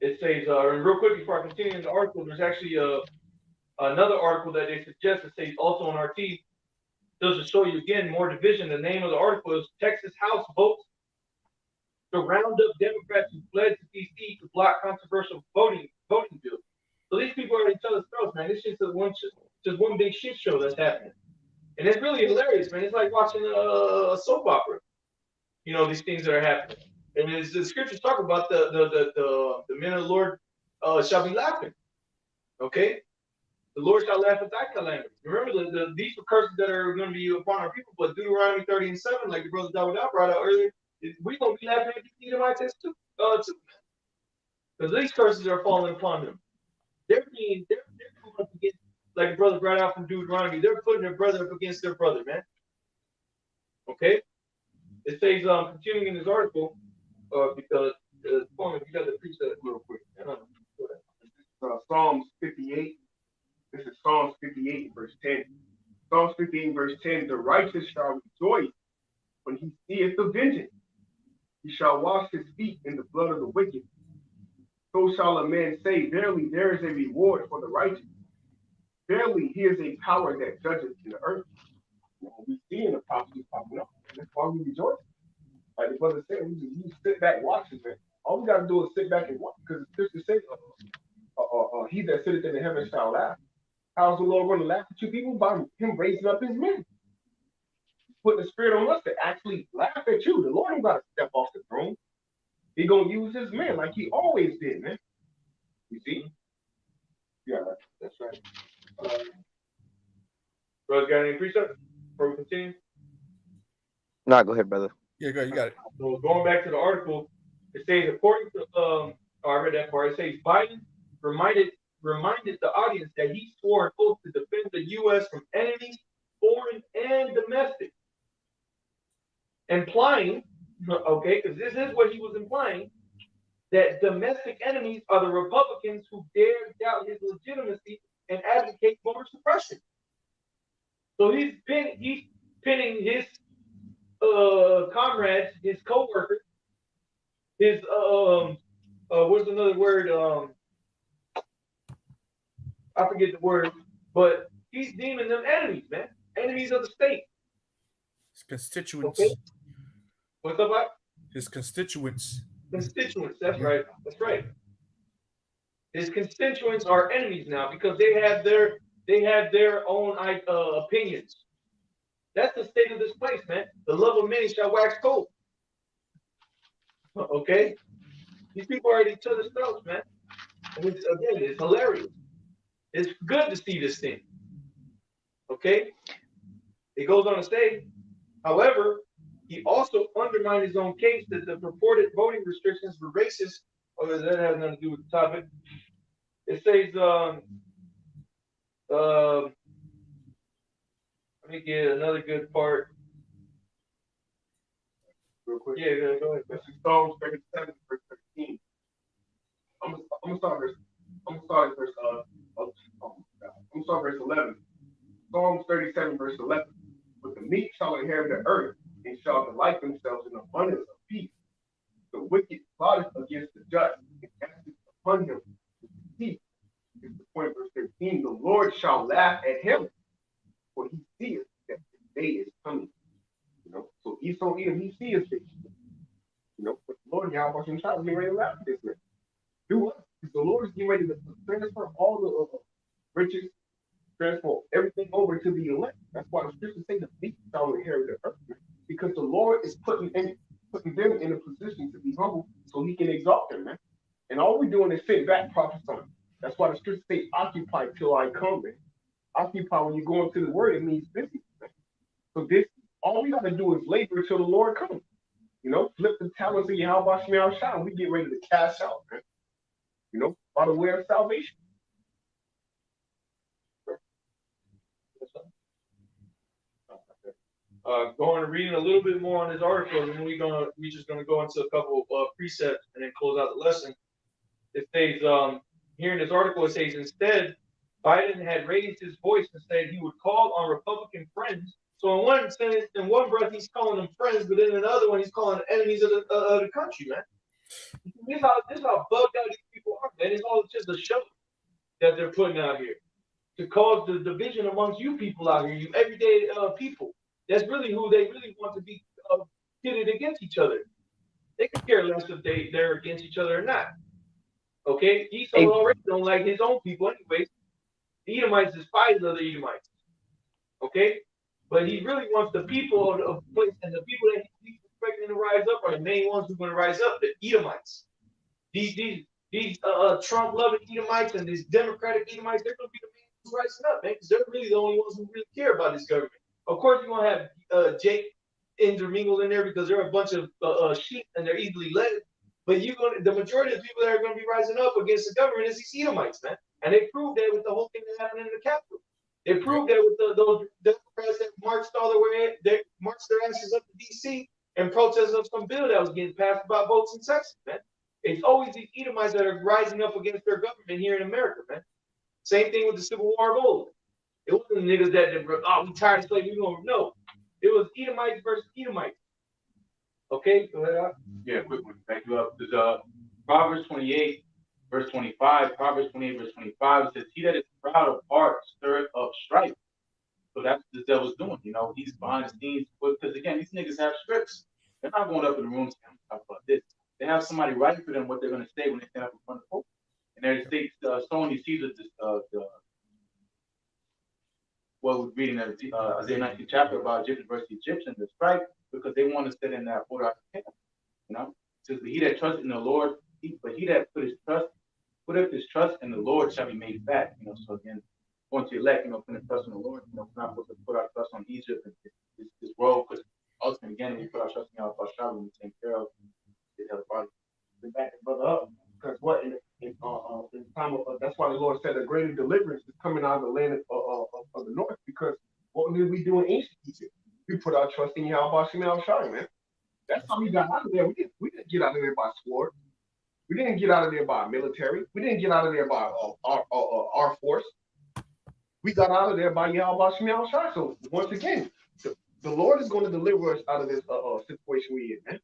It says, and real quick before I continue in the article, there's actually another article that they suggest. It says also on RT, just to show you again more division. The name of the article is Texas House votes to round up Democrats who fled to D.C. to block controversial voting bill. So these people already tell us, man, this is just one big shit show that's happening. And it's really hilarious, man. It's like watching a soap opera. You know, these things that are happening. And as the scriptures talk about, the men of the Lord shall be laughing. Okay? The Lord shall laugh at thy calamity. Remember, these are curses that are going to be upon our people. But Deuteronomy 30 and 7, like the brother David brought out earlier, we're going to be laughing at these Edomites too. Because these curses are falling upon them. They're going up against, like the brother brought out from Deuteronomy, they're putting their brother up against their brother, man. Okay? It says, continuing in this article, because you got to preach that real quick. Psalms 58. This is Psalms 58, verse 10. Psalms 58, verse 10. The righteous shall rejoice when he seeth the vengeance. He shall wash his feet in the blood of the wicked. So shall a man say, verily, there is a reward for the righteous. Verily, he is a power that judges in the earth. We see in the prophecy popping up. That's why we rejoice. Like the brother said, we sit back watching, man. All we got to do is sit back and watch. Because the scripture says, he that sitteth in the heavens shall laugh. How's the Lord going to laugh at you people? By him raising up his men. Putting the spirit on us to actually laugh at you. The Lord ain't got to step off the throne. He going to use his men like he always did, man. You see? Yeah, that's right. Brother, got any precepts before we continue? No, go ahead, brother. Yeah, go ahead. You got it. So going back to the article, it says, according to, I read that part, it says, Biden reminded the audience that he swore an oath to defend the U.S. from enemies, foreign and domestic. Implying, okay, because this is what he was implying, that domestic enemies are the Republicans who dare doubt his legitimacy and advocate voter suppression. So he's pinning his comrades, his co-workers, his what's another word? I forget the word, but he's deeming them enemies, man. Enemies of the state. His constituents. Okay. What's up, Mike? His constituents. Constituents, that's right. That's right. His constituents are enemies now because they have their own opinions. That's the state of this place, man. The love of many shall wax cold. Okay? These people are at each other's throats, man. And it's hilarious. It's good to see this thing. Okay? It goes on to say, however, he also undermined his own case that the purported voting restrictions were racist. Oh, that has nothing to do with the topic. It says, let me get another good part. Real quick. Yeah, go ahead. This is Psalms 37, verse 13. I'm gonna start verse 11. Psalms 37, verse 11. But the meek shall inherit the earth and shall delight themselves in abundance of peace. The wicked plotteth against the just and casteth upon him peace. Is the point, verse 13. The Lord shall laugh at him, for he seeth that the day is coming. You know, so Esau, he sees this. You know, but the Lord, Yahweh, getting ready to laugh at this man. Do what? Because the Lord is getting ready to transfer all the riches, transfer everything over to the elect. That's why the scriptures say the meek shall inherit the earth. Because the Lord is putting them in a position to be humble so he can exalt them, man. And all we're doing is sit back prophesying. That's why the scriptures say, occupy till I come, man. Occupy, when you go into the word, it means busy, man. So this, all we got to do is labor till the Lord comes. You know, flip the talents of Yahweh Shemel Shah. We get ready to cash out, man. You know, by the way of salvation. Going and reading a little bit more on this article, and then we're just gonna go into a couple of precepts and then close out the lesson. It says here in this article, it says instead, Biden had raised his voice and said he would call on Republican friends. So in one sense, in one breath, he's calling them friends, but in another one, he's calling them enemies of the country, man. This is how bugged out these people are, man. It's all just a show that they're putting out here to cause the division amongst you people out here, you everyday people. That's really who they really want to be pitted against each other. They could care less if they're against each other or not. Okay? Esau already don't like his own people anyways. The Edomites despise other Edomites. Okay? But he really wants the people of the place, and the people that he's expecting to rise up are the main ones who are going to rise up, the Edomites. These Trump-loving Edomites and these Democratic Edomites, they're going to be the main rising up, man, because they're really the only ones who really care about this government. Of course, you're gonna have Jake intermingled in there because they're a bunch of sheep and they're easily led. But the majority of the people that are going to be rising up against the government is these Edomites, man. And they proved that with the whole thing that happened in the Capitol. They proved that with those Democrats that marched all the way, they marched their asses up to D.C. and protested of some bill that was getting passed about votes in Texas, man. It's always these Edomites that are rising up against their government here in America, man. Same thing with the Civil War of old. It wasn't niggas that we tired of slavery. No, it was Edomites versus Edomites. Okay, go ahead. Yeah, quick one. Back you up. There's Proverbs 28, verse 25. Proverbs 28, verse 25 says, "He that is proud of heart stirreth up strife." So that's what the devil's doing. You know, he's behind the scenes. Because again, these niggas have scripts. They're not going up in the rooms and talk about this. They have somebody writing for them what they're going to say when they stand up in front of the folks. And they're sowing these seeds of what we're reading in Isaiah 19 chapter about Egyptian versus Egyptian, the strife, because they want to sit in that order of chaos. You know, it says, "But he that trusts in the Lord, but he that puteth his trust in the Lord shall be made fat." You know, so again, going to elect, putting trust in the Lord. We're not supposed to put our trust on Egypt and this world, because ultimately, again, we put our trust in our Shah, we take care of this other body. To back the brother up, because what in time of that's why the Lord said a greater deliverance is coming out of the land of the north, because what did we do in ancient Egypt? We put our trust in Yahweh Shemel Shai, man. That's how we got out of there. We didn't get out of there by sword. We didn't get out of there by military. We didn't get out of there by our force. We got out of there by Yahweh Shemel Shai. So once again, the Lord is going to deliver us out of this situation we in, man.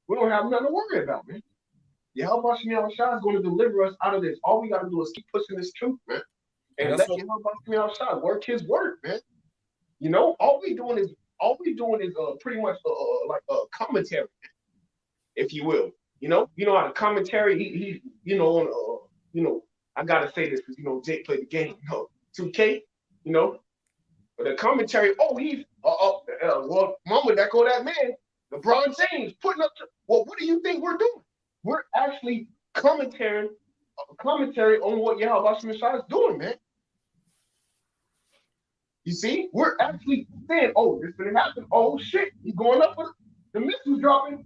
We don't have nothing to worry about, man. Yahweh Shemel Shai is going to deliver us out of this. All we got to do is keep pushing this truth, man. And let Yahweh Shemel Shai work his work, man. You know, all we doing is pretty much like a commentary, if you will. You know how the commentary he I gotta say this because Jake played the game, 2K, but the commentary, well, mama, that go that man, LeBron James putting up. Well, what do you think we're doing? We're actually commentary on what Yahweh Shemel is doing, man. You see, we're actually saying, "Oh, this gonna happen. Oh shit, he's going up with the missiles dropping."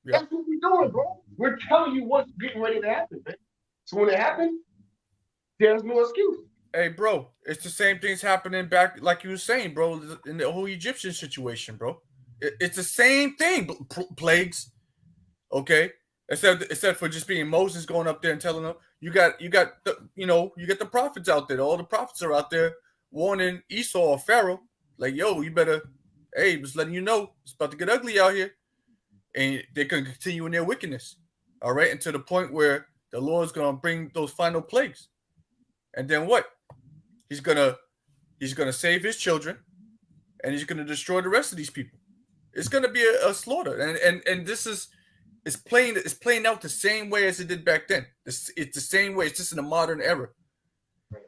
Yeah. That's what we're doing, bro. We're telling you what's getting ready to happen, man. So when it happens, there's no excuse. Hey, bro, it's the same things happening back, like you were saying, bro, in the whole Egyptian situation, bro. It's the same thing, plagues. Okay, except for just being Moses going up there and telling them, you got the prophets out there. All the prophets are out there warning Esau or Pharaoh, like, yo, you better, hey, just letting you know, it's about to get ugly out here. And they can continue in their wickedness. All right. And to the point where the Lord's going to bring those final plagues. And then what? He's going to save his children, and he's going to destroy the rest of these people. It's going to be a slaughter. And this is playing out the same way as it did back then. It's the same way. It's just in a modern era.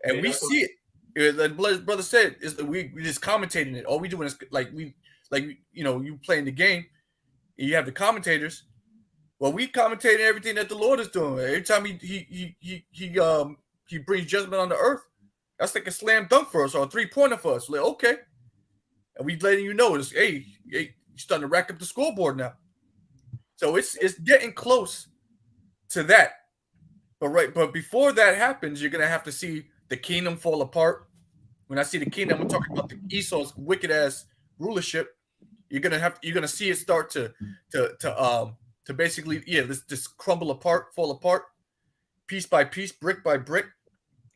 And we see it. Like brother said, is we just commentating it. All we doing is you playing the game. You have the commentators. Well, we commentating everything that the Lord is doing. Every time he brings judgment on the earth, that's like a slam dunk for us or a 3-pointer for us. We're like, okay, and we letting you know this. Hey, you're starting to rack up the scoreboard now. So it's getting close to that. But before that happens, you're gonna have to see the kingdom fall apart. When I see the kingdom, I'm talking about the Esau's wicked ass rulership. You're gonna see it start to basically this crumble apart, fall apart, piece by piece, brick by brick.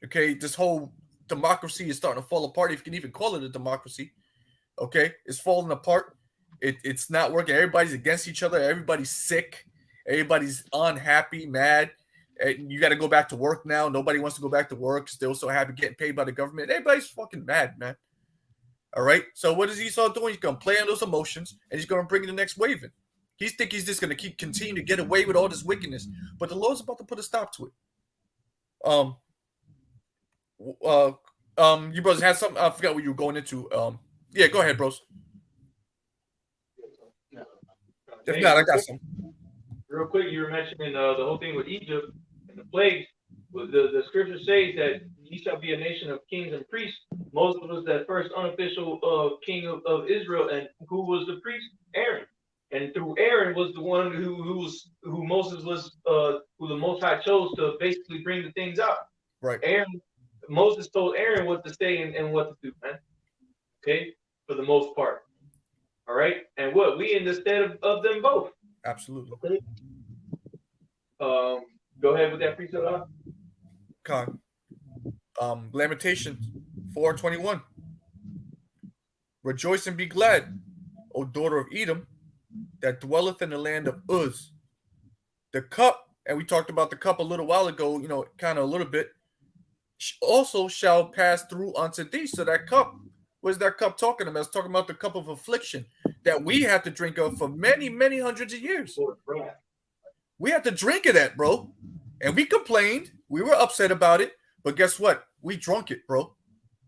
Okay, this whole democracy is starting to fall apart. If you can even call it a democracy, okay, it's falling apart. It's not working. Everybody's against each other. Everybody's sick. Everybody's unhappy, mad. And you got to go back to work now. Nobody wants to go back to work. Still so happy getting paid by the government. Everybody's fucking mad, man. All right. So what is Esau doing? He's going to play on those emotions, and he's going to bring the next wave in. He thinks he's just going to continue to get away with all this wickedness, but the Lord's about to put a stop to it. You brothers had something. I forgot what you were going into. Yeah, go ahead, bros. If not, I got some. Real quick, you were mentioning the whole thing with Egypt and the plagues. The scripture says that ye shall be a nation of kings and priests. Moses was that first unofficial king of Israel, and who was the priest? Aaron. And through Aaron was the one who Moses was who the Most High chose to basically bring the things out. Right. Moses told Aaron what to say and what to do, man. Okay, for the most part. All right, and what we in the stead of them both. Absolutely. Okay. Go ahead with that precept. Con. Lamentations 4:21. Rejoice and be glad, O daughter of Edom, that dwelleth in the land of Uz. The cup, and we talked about the cup a little while ago, kind of a little bit, also shall pass through unto thee. So that cup, what is that cup talking about? It's talking about the cup of affliction that we have to drink of for many, many hundreds of years. We had to drink of that, bro. And we complained. We were upset about it. But guess what? We drunk it, bro.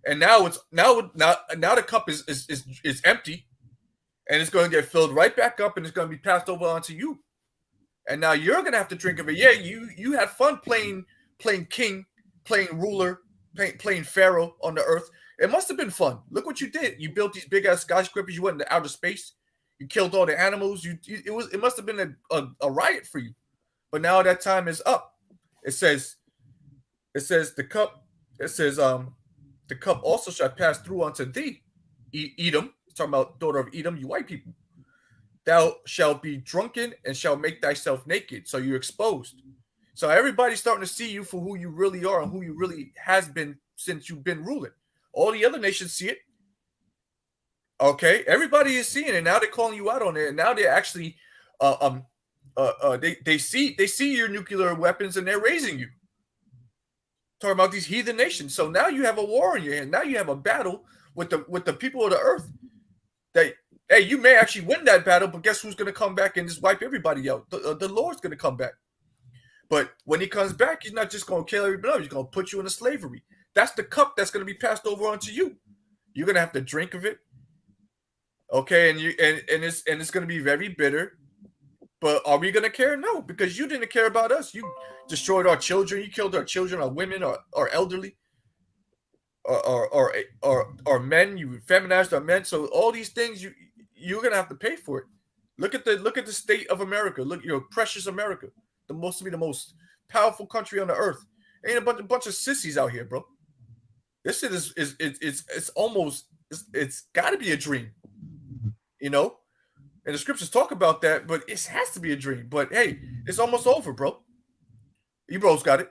And now the cup is empty. And it's going to get filled right back up, and it's going to be passed over onto you. And now you're going to have to drink of it. Yeah, you had fun playing king, playing ruler, playing pharaoh on the earth. It must have been fun. Look what you did. You built these big ass skyscrapers. You went into outer space. You killed all the animals. It must have been a riot for you. But now that time is up. It says the cup. It says the cup also shall pass through unto thee, Edom. It's talking about daughter of Edom, you white people. Thou shalt be drunken and shalt make thyself naked. So you're exposed. So everybody's starting to see you for who you really are and who you really has been since you've been ruling. All the other nations see it. Okay, everybody is seeing it. Now they're calling you out on it. And now they're actually they see your nuclear weapons and they're raising you. Talking about these heathen nations. So now you have a war in your hand. Now you have a battle with the people of the earth. That, hey, you may actually win that battle, but guess who's going to come back and just wipe everybody out? The Lord's going to come back. But when he comes back, he's not just going to kill everybody else. He's going to put you into slavery. That's the cup that's going to be passed over onto you. You're going to have to drink of it. Okay, and it's going to be very bitter. But are we going to care? No, because you didn't care about us. You destroyed our children. You killed our children, our women, our elderly, or men. You feminized our men. So all these things, you're going to have to pay for it. Look at the state of America. Look, precious America, the most powerful country on the earth. Ain't a bunch of sissies out here, bro. This shit it's got to be a dream, And the scriptures talk about that, but it has to be a dream. But hey, it's almost over, bro. You bros got it.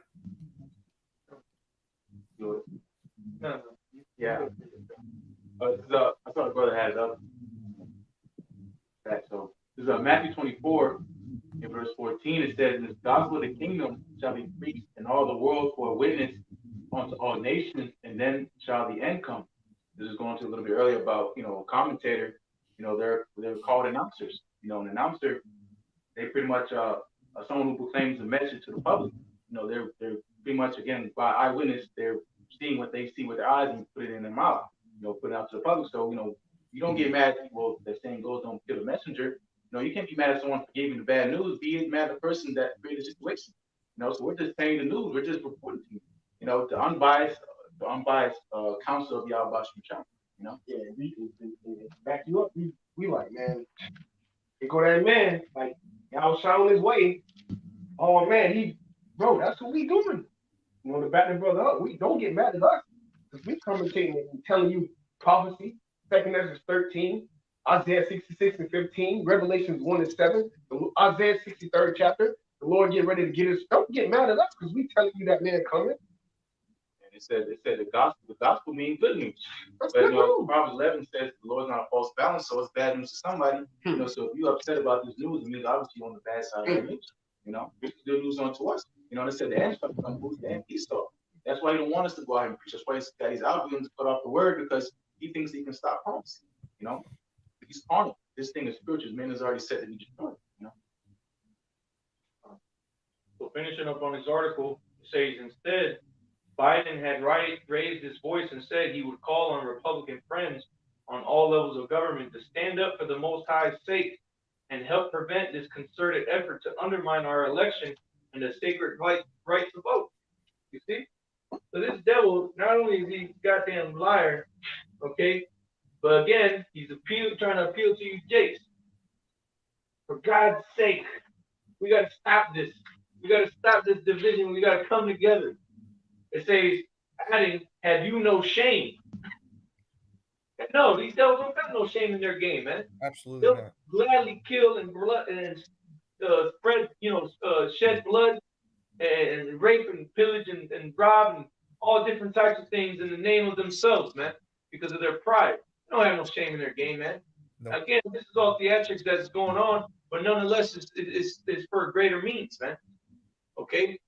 Yeah. I thought the brother had it up. So this is Matthew 24, in verse 14. It says, "This gospel of the kingdom shall be preached in all the world for a witness unto all nations, and then shall the end come." This is going to a little bit earlier about a commentator. They're called announcers. An announcer, they pretty much someone who proclaims a message to the public. They're pretty much, again, by eyewitness, they're seeing what they see with their eyes and put it in their mouth. Put it out to the public. So you don't get mad at people that saying goes don't kill the messenger. You can't be mad at someone for giving the bad news. Be mad at the person that created the situation. So we're just saying the news. We're just reporting to you. The unbiased counsel of Yahweh Shem. Yeah, we back you up. We like, man, they go that man, like, y'all shine his way. Oh man, bro, that's what we doing. To back the brother up. We don't get mad at us. Because we commentating and telling you prophecy, 2nd Ezra 13, Isaiah 66 and 15, Revelations 1 and 7, Isaiah 63rd chapter. The Lord get ready to get us. Don't get mad at us because we telling you that man coming. It said the gospel means good news. That's but good news. Proverbs 11 says the Lord's not a false balance, so it's bad news to somebody. So if you're upset about this news, it means obviously you're on the bad side of the news. It's good news unto us. They said the end shall become boost and Esau. That's why he don't want us to go out and preach. That's why he's out to put off the word, because he thinks he can stop promising. He's carnal. This thing is spiritual. Man has already said that he destroyed. So finishing up on his article, it says instead, Biden had raised his voice and said he would call on Republican friends on all levels of government to stand up for the Most High's sake and help prevent this concerted effort to undermine our election and the sacred right to vote. You see? So this devil, not only is he a goddamn liar, okay, but again, he's trying to appeal to you, Jakes. For God's sake, we got to stop this. We got to stop this division. We got to come together. It says, adding, have you no shame? And no, these devils don't got no shame in their game, man. Absolutely They'll not. gladly kill and spread, shed blood and rape and pillage and rob and all different types of things in the name of themselves, man, because of their pride. They don't have no shame in their game, man. Nope. Again, this is all theatrics that's going on, but nonetheless, it's for a greater means, man. Okay?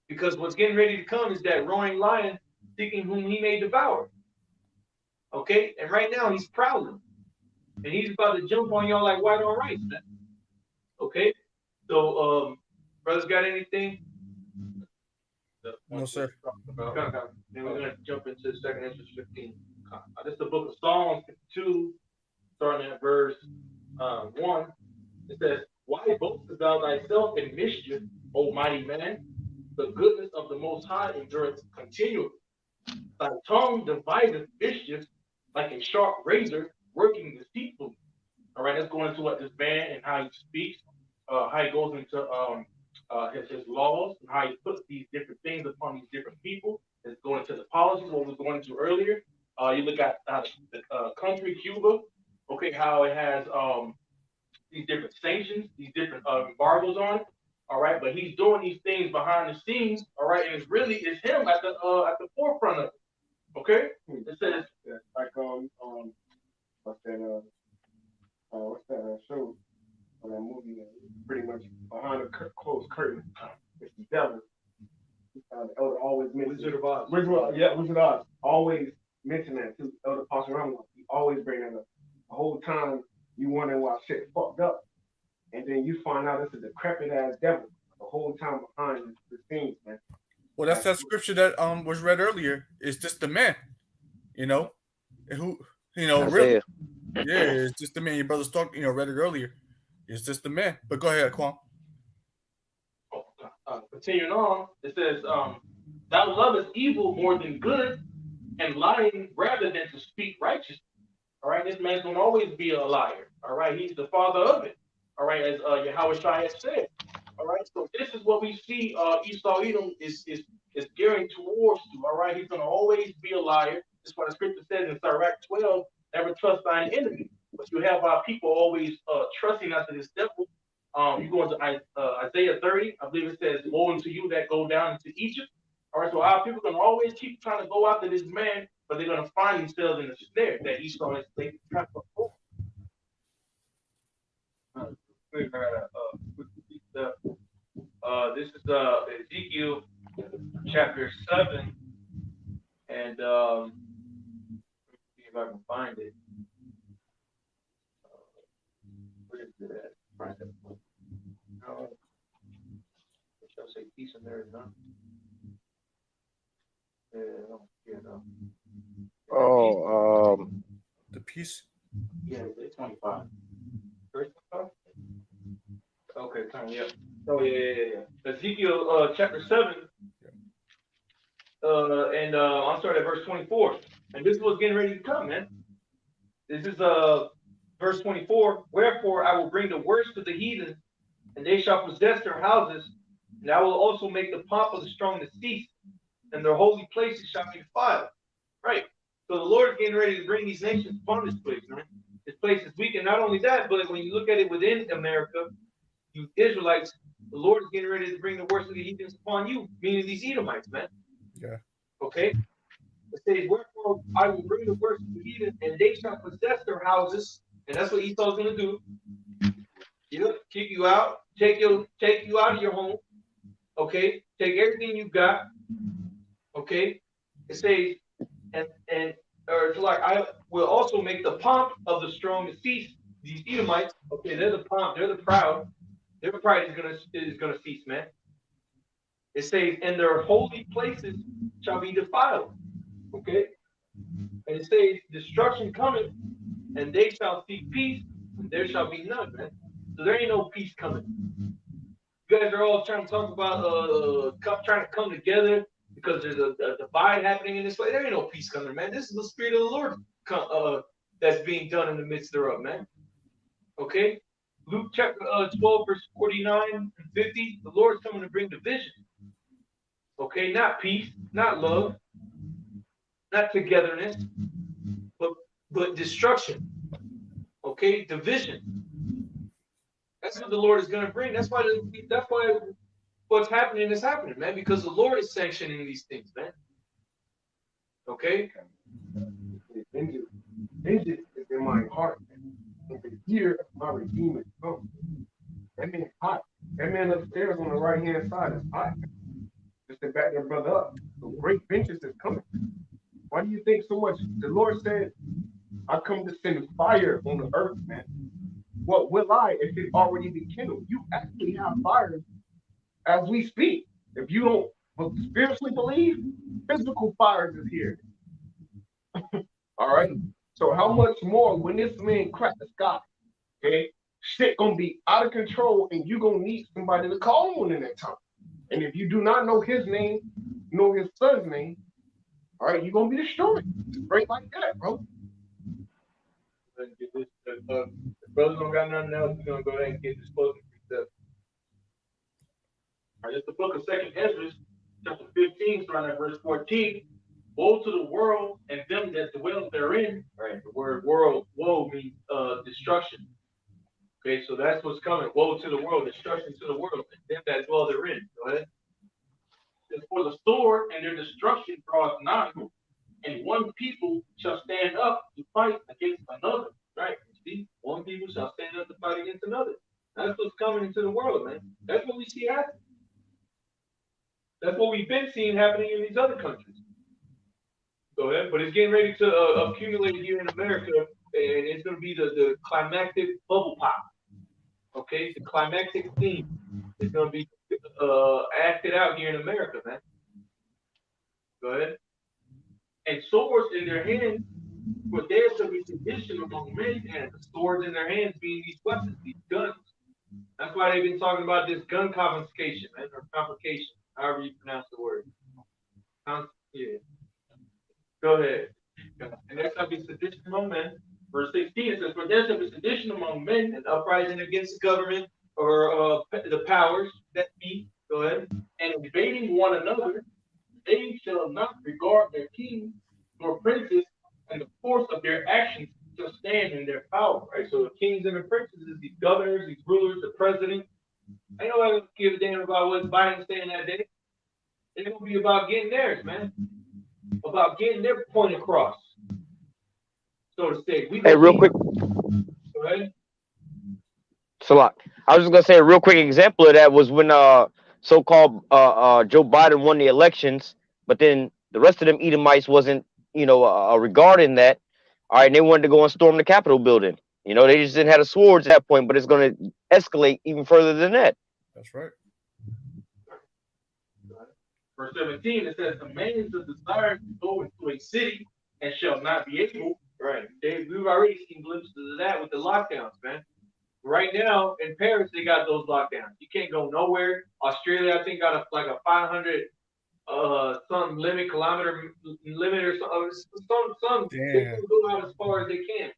Because what's getting ready to come is that roaring lion seeking whom he may devour. Okay? And right now, he's prowling. And he's about to jump on y'all like white on rice, man. Okay? So, brothers got anything? No, sir. Then we're going to jump into the second Ezra 15. This is the book of Psalms 52, starting at verse 1. It says, why boastest thou thyself in mischief, O mighty man? The goodness of the Most High endureth continually. Thy tongue divideth mischief like a sharp razor, working deceitfully. All right, let's go into what this man and how he speaks, how he goes into his laws, and how he puts these different things upon these different people. Let's go into the policies, what we were going into earlier. You look at the country, Cuba, okay, how it has these different sanctions, these different embargoes on it. All right, but he's doing these things behind the scenes. All right, and it's him at the forefront of it. Okay, it says like what's that show or that movie? Pretty much behind the closed curtain, it's the devil. The elder always mentions Wizard of Oz. Wizard of Oz always mention that too. Elder Pastor Ramos, he always bring that up. The whole time you wondering why shit fucked up, and then you find out it's a decrepit ass devil the whole time behind the scenes, man. Well, that's that scripture that was read earlier. It's just the man, who really, Isaiah. yeah, it's just the man. Your brother's talking, read it earlier. It's just the man. But go ahead, Quan. Continuing on, it says, thou lovest evil more than good, and lying rather than to speak righteousness. All right, this man's gonna always be a liar. All right, he's the father of it. All right, as Yahweh Shai has said. All right, so this is what we see. Esau Edom is gearing towards to. All right, he's gonna always be a liar. That's what the scripture says in Sirach 12. Never trust thine enemy. But you have our people always trusting after this devil. You go into Isaiah 30. I believe it says, "Woe unto you that go down into Egypt." All right, so our people are gonna always keep trying to go after this man, but they're gonna find themselves in the snare that Esau is laid trap for. This is Ezekiel chapter 7, and let me see if I can find it. Where is it at? Find it. No. It shall say peace in there, no? No. Oh, The peace. Yeah, it's 25. Verse 25? Okay, yeah. Oh, yeah. Ezekiel chapter 7, and I'll start at verse 24. And this is what's getting ready to come, man. This is verse 24. Wherefore I will bring the worst of the heathen, and they shall possess their houses, and I will also make the pomp of the strong to cease, and their holy places shall be defiled. Right. So the Lord is getting ready to bring these nations upon this place, man. This place is weak, and not only that, but when you look at it within America, you Israelites, the Lord is getting ready to bring the worst of the heathens upon you, meaning these Edomites, man. Yeah. Okay? It says, wherefore I will bring the worst of the heathen, and they shall possess their houses, and that's what Esau's going to do. Kick you out, take you out of your home. Okay? Take everything you got. Okay? It says, or it's like, I will also make the pomp of the strong to cease. These Edomites, okay, they're the pomp, they're the proud. Their pride is gonna cease, man. It says, and their holy places shall be defiled. Okay? And it says, destruction cometh, and they shall seek peace, and there shall be none, man. So there ain't no peace coming. You guys are all trying to talk about trying to come together. because there's a divide happening in this way. There ain't no peace coming, man. This is the spirit of the Lord that's being done in the midst thereof, man. Okay? Luke chapter 12, verse 49 and 50, the Lord's coming to bring division. Okay? Not peace, not love, not togetherness, but destruction. Okay? Division. That's what the Lord is going to bring. That's why what's happening is happening, man, because the Lord is sanctioning these things, man. Okay? Vengeance is in my heart. And the year of my redeemer comes. That man's hot. That man upstairs on the right hand side is hot. Just to back that brother up. So great vengeance is coming. Why do you think so much? The Lord said, I come to send fire on the earth, man. What will I if it already be kindled? You actually have fire as we speak. If you don't spiritually believe, physical fires is here. All right. So how much more when this man crack the sky? Okay, shit gonna be out of control, and you gonna need somebody to call on in that time. And if you do not know his name, know his son's name, all right, you're gonna be destroyed. Straight like that, bro. If brothers don't got nothing else, we're gonna go ahead and get this closing stuff. All right, it's the book of 2nd Ezra, chapter 15, starting at verse 14. Woe to the world and them that dwell therein. Right, the word world, woe means destruction. Okay, so that's what's coming. Woe to the world, destruction to the world, and them that dwell therein. Go ahead. It's for the sword and their destruction draweth nigh, and one people shall stand up to fight against another. Right? See, one people shall stand up to fight against another. That's what's coming into the world, man. That's what we see happening. That's what we've been seeing happening in these other countries. Go ahead. But it's getting ready to accumulate here in America, and it's going to be the climactic bubble pop. Okay? The climactic theme is going to be acted out here in America, man. Go ahead. And swords in their hands, for there shall be sedition among men, and the swords in their hands being these weapons, these guns. That's why they've been talking about this gun confiscation, man, or complication, however you pronounce the word. Yeah. Go ahead. And there shall be sedition among men. Verse 16, it says, for there shall be sedition among men, and uprising against the government, or the powers that be, go ahead, and invading one another. They shall not regard their king nor princes, and the force of their actions shall stand in their power. Right? So the kings and the princes is these governors, these rulers, the president. Ain't nobody give a damn about what Biden's saying that day. It's gonna be about getting theirs, man. About getting their point across. So to say. Hey, real quick. Go ahead. Salak. I was just gonna say a real quick example of that was when so-called Joe Biden won the elections, but then the rest of them Edomites wasn't, regarding that. All right, and they wanted to go and storm the Capitol building. They just didn't have the swords at that point, but it's going to escalate even further than that. That's right. Verse 17, it says, the man is desire to go into a city and shall not be able. Right. We've already seen glimpses of that with the lockdowns, man. Right now in Paris, they got those lockdowns. You can't go nowhere. Australia, I think, got a 500 some kilometer limit or some. They can go out as far as they can.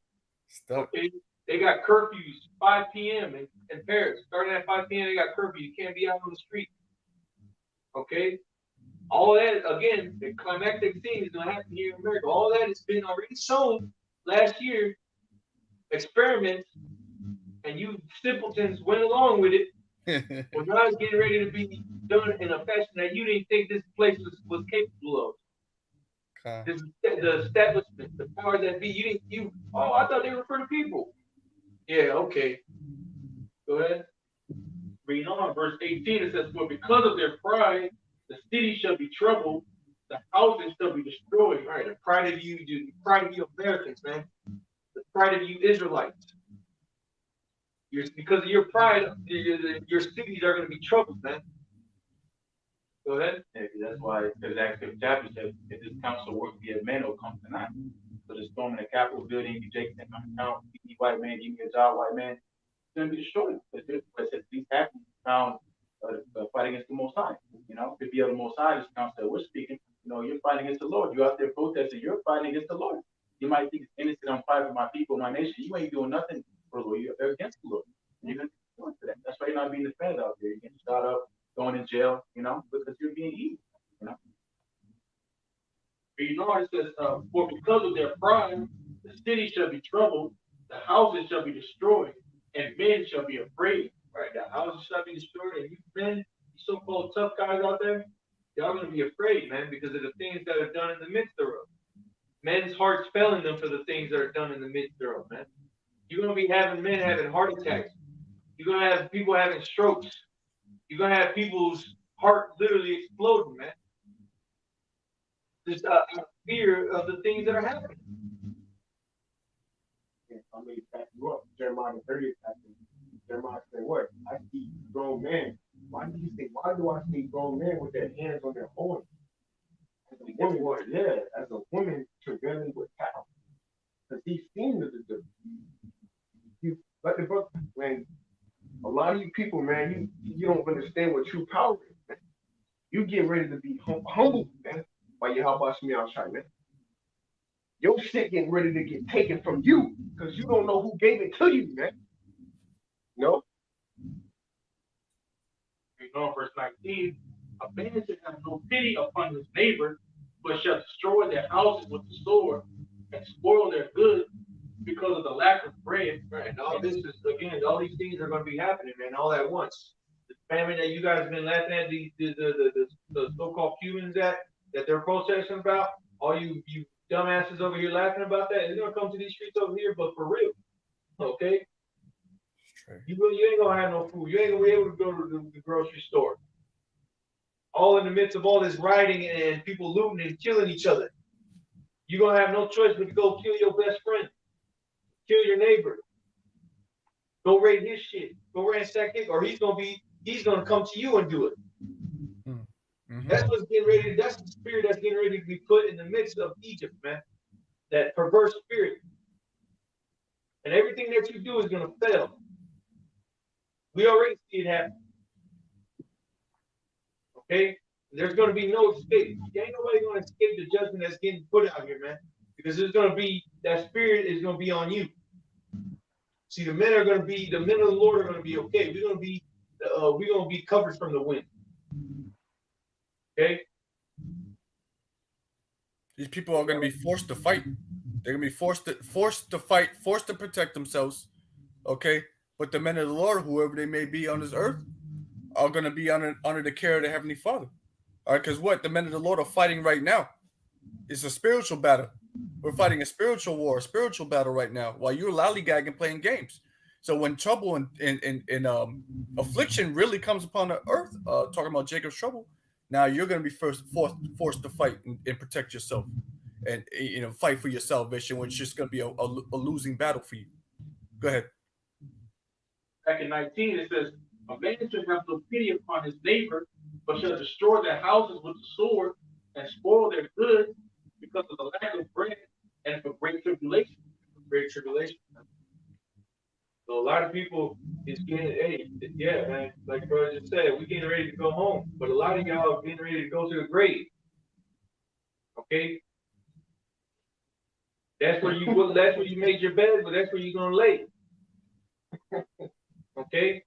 Stuck. Okay? They got curfews 5 p.m. in Paris. Starting at 5 p.m., they got curfew. You can't be out on the street. Okay? All that, again, the climactic scene is going to happen here in America. All that has been already shown last year. Experiments, and you simpletons went along with it. Well, now it's getting ready to be done in a fashion that you didn't think this place was capable of. The establishment, the power that be, I thought they were for the people. Yeah, okay. Go ahead. Reading on, verse 18, it says, for because of their pride, the city shall be troubled, the houses shall be destroyed. All right, the pride of you Americans, man. The pride of you Israelites. Because of your pride, your cities are going to be troubled, man. Go ahead. Yeah, that's why the active chapter says, if this council work be a man, will come tonight. So the storm in the Capitol building, you take them out, give me white man, give me a job, white man, it's going to be destroyed. But it says these happened found fight against the Most High. You know, could be of the Most High. This counsel that we're speaking. You know, you're fighting against the Lord. You're out there protesting. You're fighting against the Lord. You might think it's innocent. I'm fighting for my people, my nation. You ain't doing nothing for the Lord. You're against the Lord. And you're going to be doing for that. That's why you're not being defended out there. You're getting shot up, going in jail, you know, because you're being evil, you know. You know, it says, for because of their pride, the city shall be troubled, the houses shall be destroyed, and men shall be afraid. Right? The houses shall be destroyed, and you men, you so-called tough guys out there, y'all gonna be afraid, man, because of the things that are done in the midst thereof. Men's hearts failing them for the things that are done in the midst thereof, man. You're gonna be having men having heart attacks. You're gonna have people having strokes. You're gonna have people's heart literally exploding, man. Just fear of the things that are happening. I mean, back you up. Jeremiah 30th chapter. Jeremiah said, what? I see grown men. Why do I see grown men with their hands on their horns? As a woman travailing with child. Because he's seen like the book, man. A lot of you people, man, you don't understand what true power is, man. You get ready to be humble, man, by your how about me outside, man. Your shit getting ready to get taken from you because you don't know who gave it to you, man. No? You know, verse 19, a man should have no pity upon his neighbor, but shall destroy their houses with the sword and spoil their goods because of the lack of bread. Right? And all this is, again, all these things are going to be happening, man, all at once. The famine that you guys have been laughing at, the so-called Cubans that they're protesting about, all you dumbasses over here laughing about that, it's going to come to these streets over here, but for real. Okay? You ain't gonna have no food. You ain't gonna be able to go to the grocery store. All in the midst of all this rioting and people looting and killing each other. You're gonna have no choice but to go kill your best friend, kill your neighbor, go raid his shit, go ransack it, or he's gonna come to you and do it. Mm-hmm. That's what's getting ready. That's the spirit that's getting ready to be put in the midst of Egypt, man. That perverse spirit, and everything that you do is gonna fail. We already see it happen. Okay? There's going to be no escape. Ain't nobody going to escape the judgment that's getting put out here, man. Because there's going to be, that spirit is going to be on you. See, the men of the Lord are going to be okay. We're going to be covered from the wind. Okay? These people are going to be forced to fight. They're going to be forced to fight, forced to protect themselves. Okay? But the men of the Lord, whoever they may be on this earth, are going to be under the care of the Heavenly Father. All right, because what the men of the Lord are fighting right now is a spiritual battle. We're fighting a spiritual war, a spiritual battle right now, while you're lollygagging playing games. So when trouble and affliction really comes upon the earth, talking about Jacob's trouble, now you're going to be forced to fight and protect yourself, and fight for your salvation, which is just going to be a losing battle for you. Go ahead. Back in 19, it says, a man should have no pity upon his neighbor, but shall destroy their houses with the sword and spoil their goods because of the lack of bread and for great tribulation. So a lot of people is getting, yeah, man, like brother just said, we're getting ready to go home, but a lot of y'all are getting ready to go to the grave. Okay? That's where you made your bed, but that's where you're gonna lay. Okay?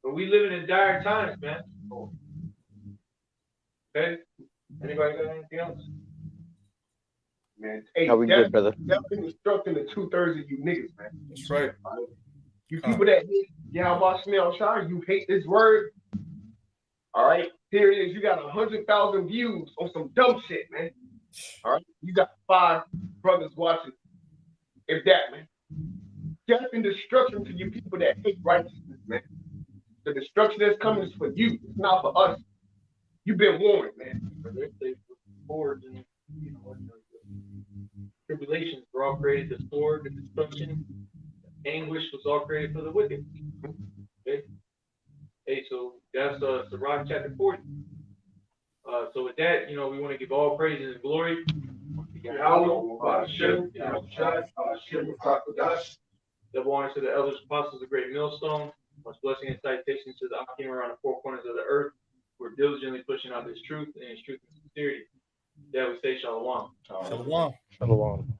But we living in dire times, man. Okay? Anybody got anything else? Man, hey, How we good, brother? That's been instructing the 2/3 of you niggas, man. That's right. You people that hate Yahweh Shemel Shai, you hate this word. All right, here it is. You got 100,000 views on some dumb shit, man. All right, you got 5 brothers watching. If that, man. Death and destruction to you people that hate righteousness, man. The destruction that's coming is for you. It's not for us. You've been warned, man. Tribulations were all created, the sword, the destruction, the anguish was all created for the wicked. Okay? Hey, so that's Sirach chapter 40. So with that, we want to give all praises and glory to Yahweh, Hashem, double honor to the elders, apostles, the great millstone. Much blessing and citation to the Akim around the 4 corners of the earth. are diligently pushing out this truth and its truth and sincerity. Yeah, we say shalom. Shalom. Shalom.